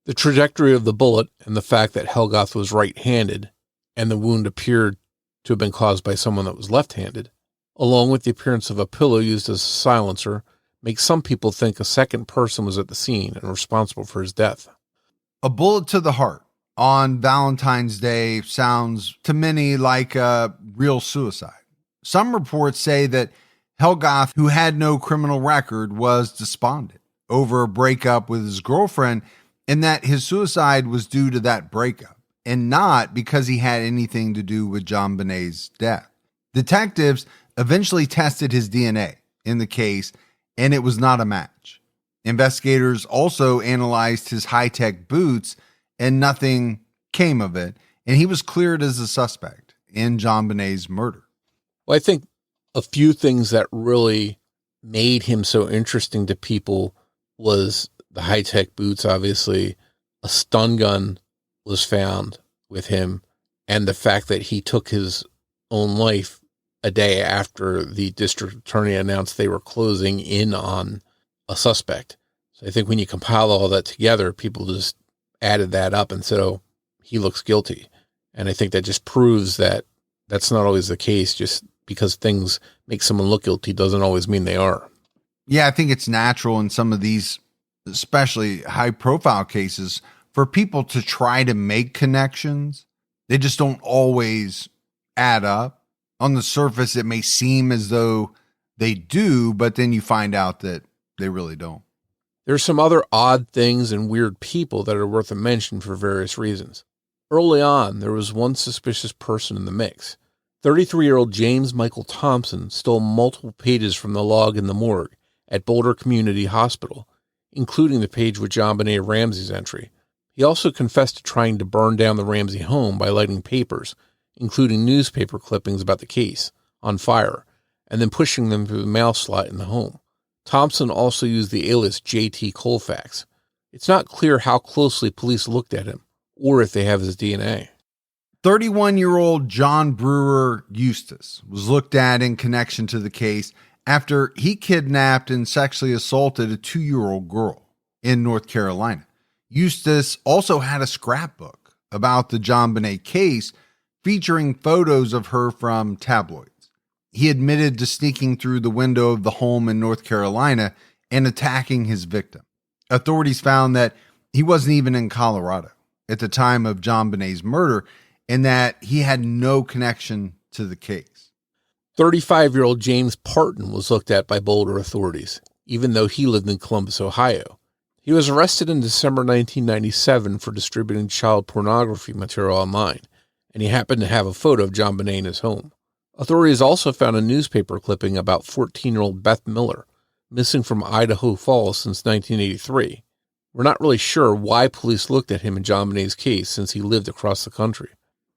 The trajectory of the bullet and the fact that Helgoth was right-handed, and the wound appeared to have been caused by someone that was left-handed, along with the appearance of a pillow used as a silencer, makes some people think a second person was at the scene and responsible for his death. A bullet to the heart on Valentine's Day sounds to many like a real suicide. Some reports say that Helgoth, who had no criminal record, was despondent over a breakup with his girlfriend, and that his suicide was due to that breakup, and not because he had anything to do with JonBenét's death. Detectives eventually tested his DNA in the case, and it was not a match. Investigators also analyzed his high-tech boots, and nothing came of it, and he was cleared as a suspect in JonBenét's murder. Well, I think a few things that really made him so interesting to people was the high-tech boots, obviously. A stun gun was found with him, and the fact that he took his own life a day after the district attorney announced they were closing in on a suspect. So I think when you compile all that together, people just added that up and said, oh, he looks guilty. And I think that just proves that that's not always the case. Just because things make someone look guilty doesn't always mean they are. Yeah, I think it's natural in some of these, especially high-profile cases, for people to try to make connections. They just don't always add up. On the surface, it may seem as though they do, but then you find out that they really don't. There's some other odd things and weird people that are worth a mention for various reasons. Early on, there was one suspicious person in the mix. 33-year-old James Michael Thompson stole multiple pages from the log in the morgue at Boulder Community Hospital, including the page with JonBenét Ramsey's entry. He also confessed to trying to burn down the Ramsey home by lighting papers, including newspaper clippings about the case, on fire, and then pushing them through the mail slot in the home. Thompson also used the alias J.T. Colfax. It's not clear how closely police looked at him, or if they have his DNA. 31-year-old John Brewer Eustace was looked at in connection to the case after he kidnapped and sexually assaulted a 2-year-old girl in North Carolina. Eustace also had a scrapbook about the JonBenét case featuring photos of her from tabloids. He admitted to sneaking through the window of the home in North Carolina and attacking his victim. Authorities found that he wasn't even in Colorado at the time of JonBenét's murder and that he had no connection to the case. 35-year-old James Parton was looked at by Boulder authorities, even though he lived in Columbus, Ohio. He was arrested in December 1997 for distributing child pornography material online, and he happened to have a photo of JonBenét in his home. Authorities also found a newspaper clipping about 14-year-old Beth Miller, missing from Idaho Falls since 1983. We're not really sure why police looked at him in JonBenét's case since he lived across the country.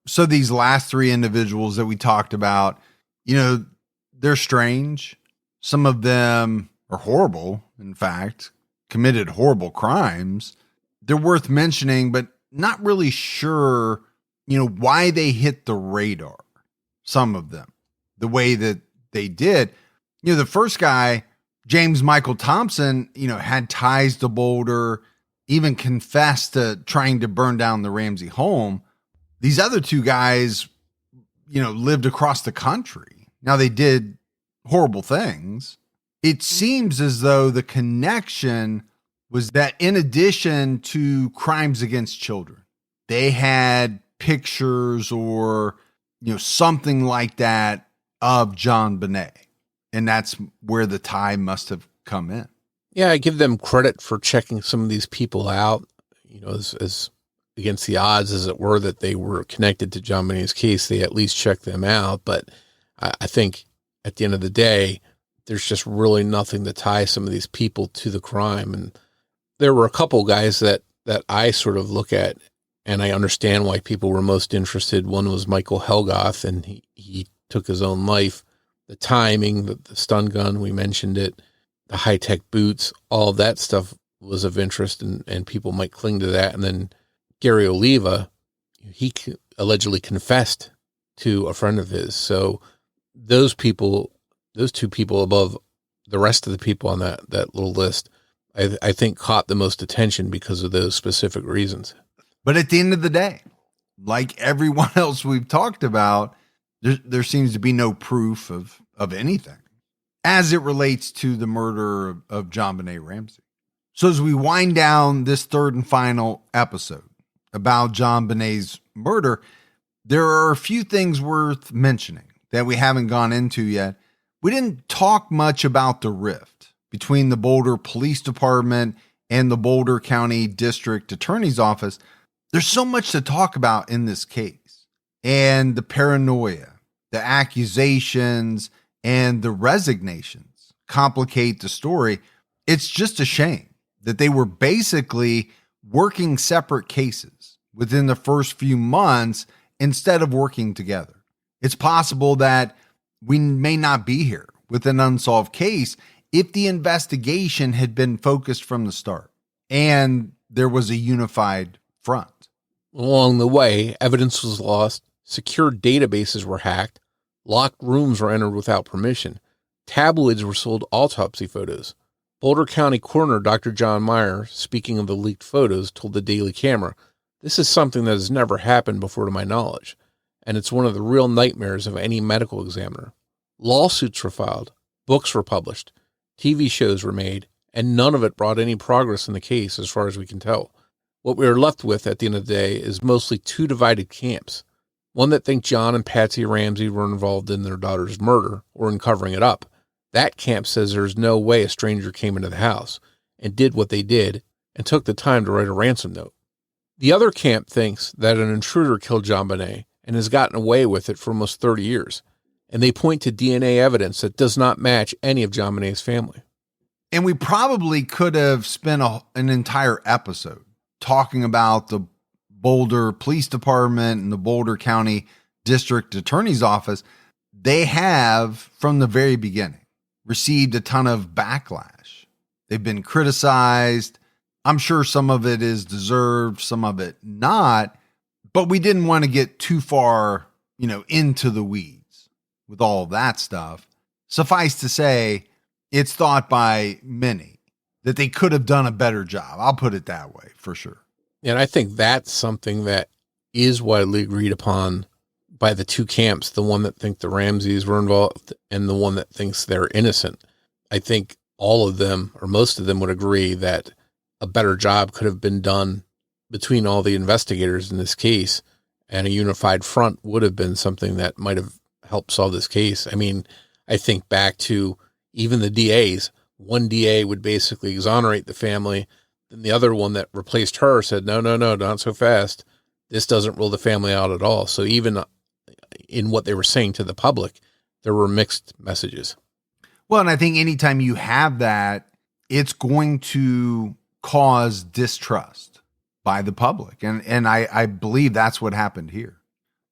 So these last three individuals that we talked about, they're strange. Some of them are horrible, in fact, committed horrible crimes. They're worth mentioning, but not really sure, why they hit the radar. Some of them, the way that they did. The first guy, James Michael Thompson, had ties to Boulder, even confessed to trying to burn down the Ramsey home. These other two guys, lived across the country. Now they did horrible things. It seems as though the connection was that in addition to crimes against children, they had pictures or, something like that of JonBenét. And that's where the tie must have come in. Yeah, I give them credit for checking some of these people out, as against the odds, as it were, that they were connected to JonBenét's case. They at least checked them out. But I think at the end of the day, there's just really nothing to tie some of these people to the crime. And there were a couple guys that I sort of look at, and I understand why people were most interested. One was Michael Helgoth, and he took his own life. The timing, the stun gun, we mentioned it, the high-tech boots, all of that stuff was of interest, and people might cling to that. And then Gary Oliva, he allegedly confessed to a friend of his. So those two people above the rest of the people on that little list, I think caught the most attention because of those specific reasons. But at the end of the day, like everyone else we've talked about, there seems to be no proof of anything as it relates to the murder of JonBenét Ramsey. So as we wind down this third and final episode about JonBenét's murder, there are a few things worth mentioning that we haven't gone into yet. We didn't talk much about the rift between the Boulder Police Department and the Boulder County District Attorney's Office. There's so much to talk about in this case, and the paranoia, the accusations, and the resignations complicate the story. It's just a shame that they were basically working separate cases within the first few months instead of working together. It's possible that we may not be here with an unsolved case if the investigation had been focused from the start and there was a unified front. Along the way, evidence was lost, secure databases were hacked, locked rooms were entered without permission, tabloids were sold autopsy photos. Boulder County Coroner Dr. John Meyer, speaking of the leaked photos, told the Daily Camera, "This is something that has never happened before to my knowledge, and it's one of the real nightmares of any medical examiner. Lawsuits were filed, books were published, TV shows were made, and none of it brought any progress in the case as far as we can tell. What we are left with at the end of the day is mostly two divided camps. One that think John and Patsy Ramsey were involved in their daughter's murder or in covering it up. That camp says there's no way a stranger came into the house and did what they did and took the time to write a ransom note. The other camp thinks that an intruder killed JonBenét and has gotten away with it for almost 30 years, and they point to DNA evidence that does not match any of JonBenét's family." And we probably could have spent an entire episode talking about the Boulder Police Department and the Boulder County District Attorney's Office. They have, from the very beginning, received a ton of backlash. They've been criticized. I'm sure some of it is deserved, some of it not, but we didn't want to get too far, into the weeds with all of that stuff. Suffice to say, it's thought by many that they could have done a better job. I'll put it that way for sure. And I think that's something that is widely agreed upon by the two camps, the one that think the Ramseys were involved and the one that thinks they're innocent. I think all of them, or most of them, would agree that a better job could have been done between all the investigators in this case, and a unified front would have been something that might have helped solve this case. I mean, I think back to even the DAs. One DA would basically exonerate the family, then the other one that replaced her said, no, not so fast. This doesn't rule the family out at all. So even in what they were saying to the public, there were mixed messages. Well, and I think anytime you have that, it's going to cause distrust by the public. And I believe that's what happened here.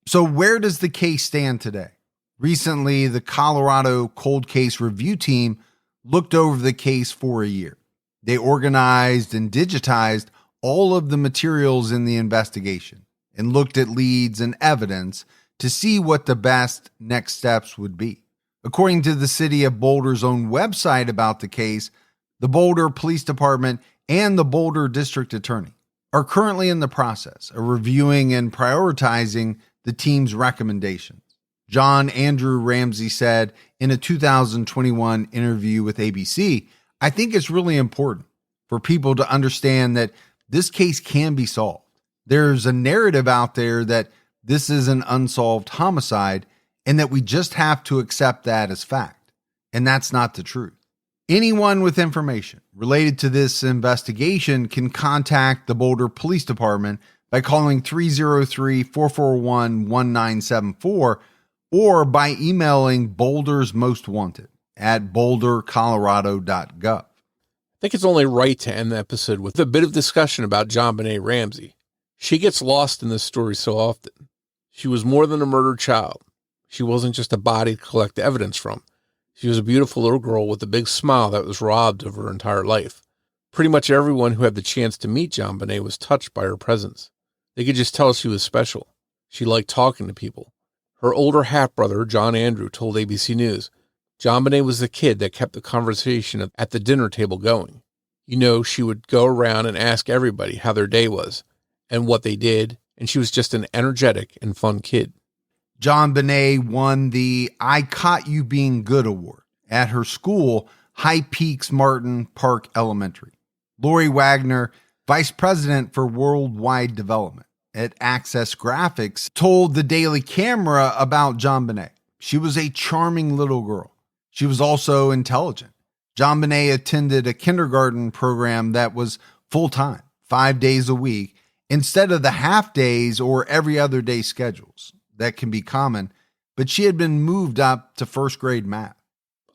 So where does the case stand today? Recently, the Colorado Cold Case Review Team looked over the case for a year. They organized and digitized all of the materials in the investigation and looked at leads and evidence to see what the best next steps would be. According to the City of Boulder's own website about the case, the Boulder Police Department and the Boulder District Attorney are currently in the process of reviewing and prioritizing the team's recommendations. John Andrew Ramsey said in a 2021 interview with ABC, "I think it's really important for people to understand that this case can be solved. There's a narrative out there that this is an unsolved homicide and that we just have to accept that as fact. And that's not the truth. Anyone with information related to this investigation can contact the Boulder Police Department by calling 303-441-1974 or by emailing Boulder's Most Wanted at bouldercolorado.gov. I think it's only right to end the episode with a bit of discussion about JonBenét Ramsey. She gets lost in this story so often. She was more than a murdered child. She wasn't just a body to collect evidence from. She was a beautiful little girl with a big smile that was robbed of her entire life. Pretty much everyone who had the chance to meet JonBenét was touched by her presence. They could just tell she was special. She liked talking to people. Her older half-brother, John Andrew, told ABC News, JonBenét was the kid that kept the conversation at the dinner table going. You know, she would go around and ask everybody how their day was and what they did, and she was just an energetic and fun kid. JonBenét won the I Caught You Being Good award at her school, High Peaks Martin Park Elementary. Lori Wagner, vice president for worldwide development at Access Graphics, told the Daily Camera about JonBenét. She was a charming little girl. She was also intelligent. JonBenét attended a kindergarten program that was full-time, 5 days a week, instead of the half days or every other day schedules that can be common, but she had been moved up to first grade math.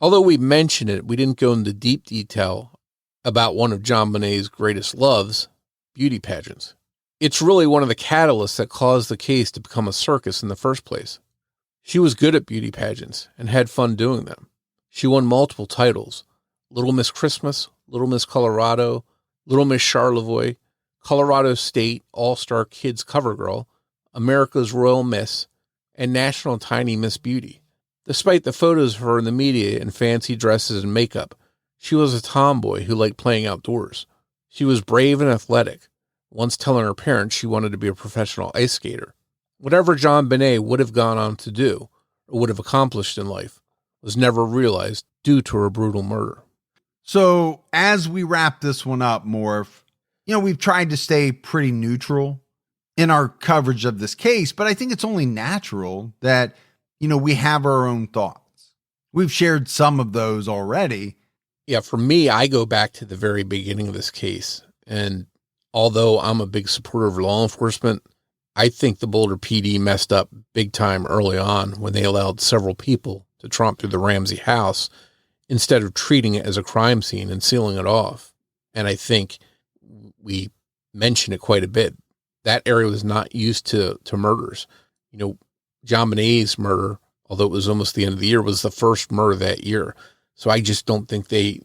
Although we mentioned it, we didn't go into deep detail about one of JonBenét's greatest loves, beauty pageants. It's really one of the catalysts that caused the case to become a circus in the first place. She was good at beauty pageants and had fun doing them. She won multiple titles: Little Miss Christmas, Little Miss Colorado, Little Miss Charlevoix, Colorado State All-Star Kids Cover Girl, America's Royal Miss, and National Tiny Miss Beauty. Despite the photos of her in the media in fancy dresses and makeup, she was a tomboy who liked playing outdoors. She was brave and athletic, once telling her parents she wanted to be a professional ice skater. Whatever JonBenét would have gone on to do, or would have accomplished in life, was never realized due to her brutal murder. So as we wrap this one up, Morf, we've tried to stay pretty neutral in our coverage of this case, but I think it's only natural that, we have our own thoughts. We've shared some of those already. Yeah, for me, I go back to the very beginning of this case. And although I'm a big supporter of law enforcement, I think the Boulder PD messed up big time early on when they allowed several people to tromp through the Ramsey house instead of treating it as a crime scene and sealing it off. And I think we mentioned it quite a bit. That area was not used to murders. JonBenét's murder, although it was almost the end of the year, was the first murder that year. So I just don't think they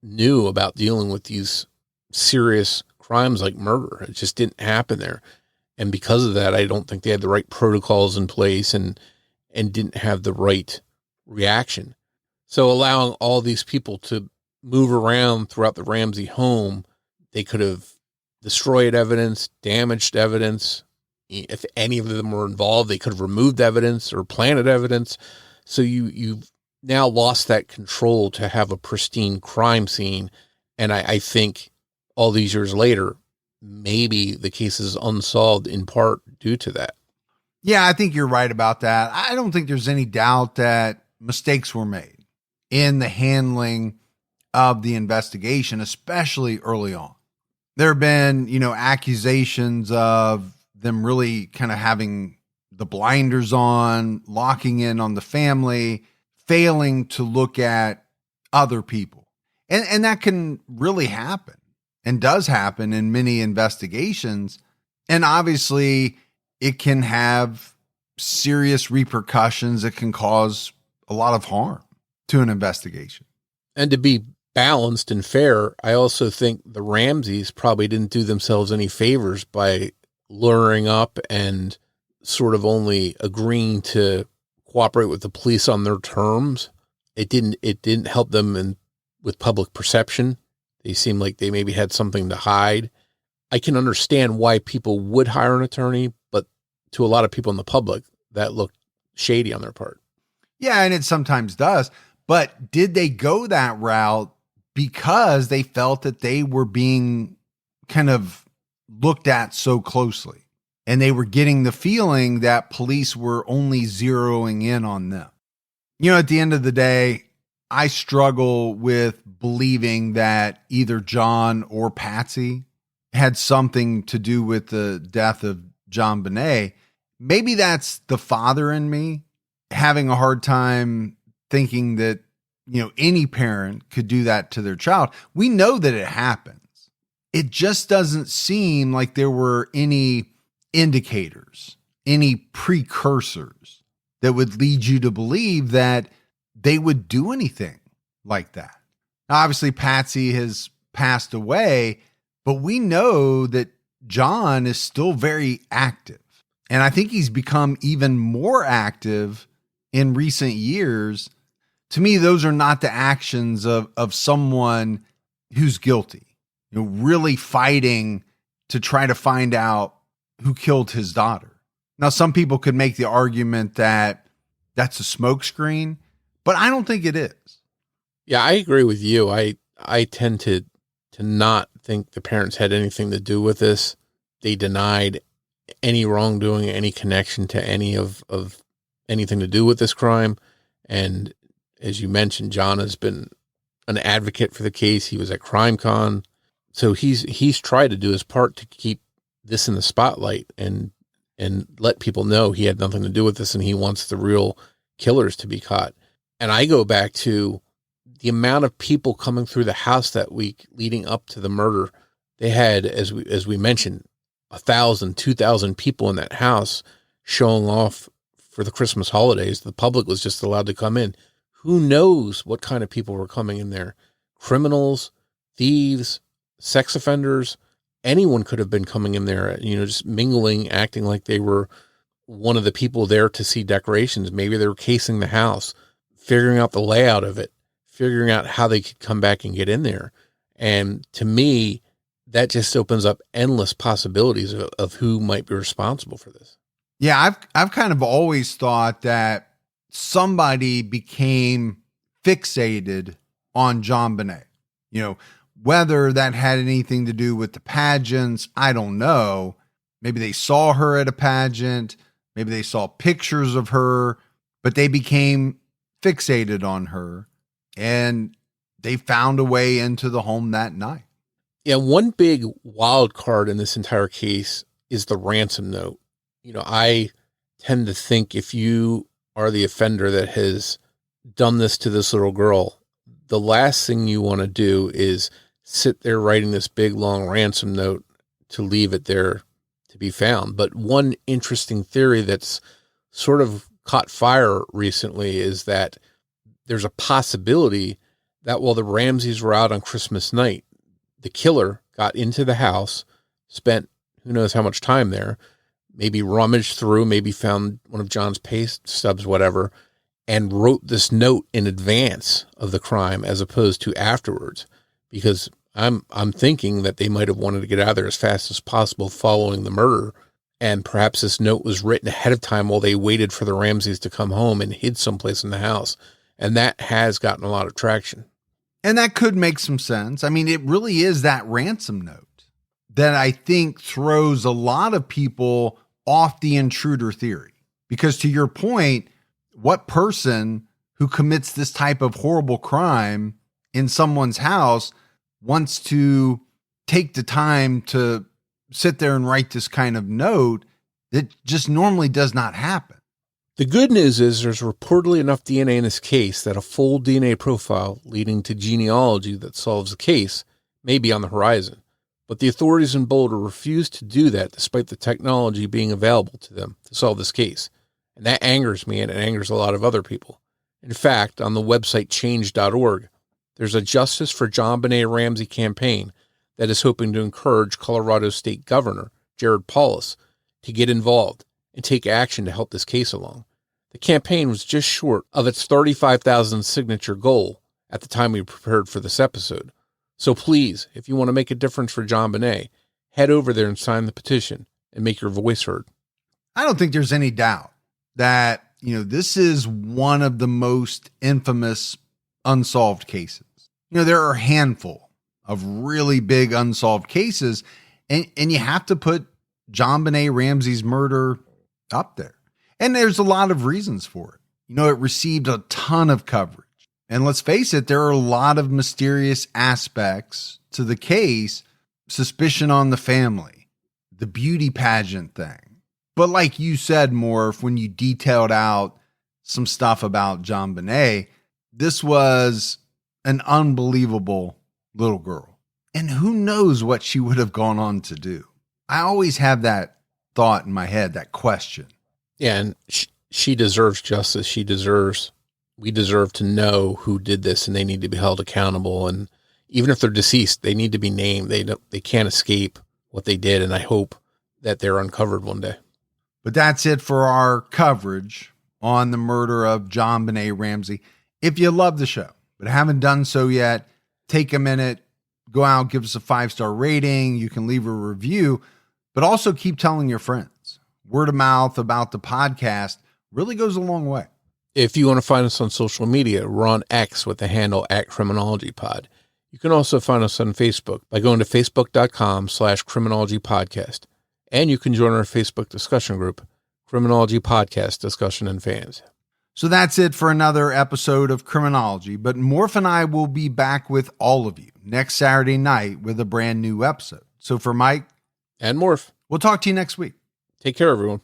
knew about dealing with these serious crimes like murder. It just didn't happen there. And because of that, I don't think they had the right protocols in place and didn't have the right reaction. So allowing all these people to move around throughout the Ramsey home, they could have destroyed evidence, damaged evidence. If any of them were involved, they could have removed evidence or planted evidence. So you've now lost that control to have a pristine crime scene. And I think all these years later, maybe the case is unsolved in part due to that. Yeah, I think you're right about that. I don't think there's any doubt that mistakes were made in the handling of the investigation, especially early on. There have been, accusations of them really kind of having the blinders on, locking in on the family, failing to look at other people. And that can really happen and does happen in many investigations. And obviously it can have serious repercussions. It can cause a lot of harm to an investigation. And to be balanced and fair, I also think the Ramseys probably didn't do themselves any favors by luring up and sort of only agreeing to cooperate with the police on their terms. It didn't help them with public perception. They seemed like they maybe had something to hide. I can understand why people would hire an attorney, but to a lot of people in the public, that looked shady on their part. Yeah, and it sometimes does. But did they go that route because they felt that they were being kind of looked at so closely and they were getting the feeling that police were only zeroing in on them? At the end of the day, I struggle with believing that either John or Patsy had something to do with the death of JonBenét. Maybe that's the father in me having a hard time thinking that, any parent could do that to their child. We know that it happens. It just doesn't seem like there were any indicators, any precursors that would lead you to believe that they would do anything like that. Now, obviously, Patsy has passed away, but we know that John is still very active. And I think he's become even more active in recent years. To me, those are not the actions of someone who's guilty, really fighting to try to find out who killed his daughter. Now, some people could make the argument that that's a smokescreen, but I don't think it is. Yeah, I agree with you. I tend to not think the parents had anything to do with this. They denied any wrongdoing, any connection to any of anything to do with this crime. And as you mentioned, John has been an advocate for the case. He was at CrimeCon. So he's tried to do his part to keep this in the spotlight and let people know he had nothing to do with this and he wants the real killers to be caught. And I go back to the amount of people coming through the house that week leading up to the murder. They had, as we mentioned, 1,000, 2,000 people in that house showing off for the Christmas holidays. The public was just allowed to come in. Who knows what kind of people were coming in there? Criminals, thieves, sex offenders, anyone could have been coming in there, just mingling, acting like they were one of the people there to see decorations. Maybe they were casing the house, figuring out the layout of it, figuring out how they could come back and get in there. And to me, that just opens up endless possibilities of who might be responsible for this. Yeah, I've kind of always thought that somebody became fixated on JonBenét. Whether that had anything to do with the pageants, I don't know. Maybe they saw her at a pageant. Maybe they saw pictures of her, but they became fixated on her and they found a way into the home that night. Yeah, one big wild card in this entire case is the ransom note. I tend to think if you are the offender that has done this to this little girl, the last thing you want to do is sit there writing this big, long ransom note to leave it there to be found. But one interesting theory that's sort of caught fire recently is that there's a possibility that while the Ramseys were out on Christmas night, the killer got into the house, spent who knows how much time there, maybe rummaged through, maybe found one of John's pay stubs, whatever, and wrote this note in advance of the crime as opposed to afterwards. Because I'm thinking that they might have wanted to get out of there as fast as possible following the murder. And perhaps this note was written ahead of time while they waited for the Ramseys to come home and hid someplace in the house. And that has gotten a lot of traction. And that could make some sense. I mean, it really is that ransom note that I think throws a lot of people off the intruder theory. Because to your point, what person who commits this type of horrible crime in someone's house wants to take the time to sit there and write this kind of note that just normally does not happen? The good news is there's reportedly enough DNA in this case that a full DNA profile leading to genealogy that solves the case may be on the horizon. But the authorities in Boulder refuse to do that despite the technology being available to them to solve this case. And that angers me, and it angers a lot of other people. In fact, on the website change.org, there's a Justice for JonBenét Ramsey campaign that is hoping to encourage Colorado State Governor Jared Polis to get involved and take action to help this case along. The campaign was just short of its 35,000 signature goal at the time we prepared for this episode. So please, if you want to make a difference for JonBenét, head over there and sign the petition and make your voice heard. I don't think there's any doubt that, this is one of the most infamous unsolved cases. There are a handful of really big unsolved cases, and you have to put JonBenét Ramsey's murder up there. And there's a lot of reasons for it. It received a ton of coverage. And let's face it, there are a lot of mysterious aspects to the case, suspicion on the family, the beauty pageant thing. But like you said, Morf, when you detailed out some stuff about JonBenét, this was an unbelievable little girl. And who knows what she would have gone on to do? I always have that thought in my head, that question. Yeah, and she deserves justice. We deserve to know who did this, and they need to be held accountable. And even if they're deceased, they need to be named. They can't escape what they did, and I hope that they're uncovered one day. But that's it for our coverage on the murder of JonBenét Ramsey. If you love the show, but haven't done so yet, take a minute, go out, give us a 5-star rating. You can leave a review, but also keep telling your friends. Word of mouth about the podcast really goes a long way. If you want to find us on social media, we're on X with the handle @CriminologyPod. You can also find us on Facebook by going to facebook.com/CriminologyPodcast. And you can join our Facebook discussion group, Criminology Podcast Discussion and Fans. So that's it for another episode of Criminology, but Morf and I will be back with all of you next Saturday night with a brand new episode. So for Mike and Morf, we'll talk to you next week. Take care, everyone.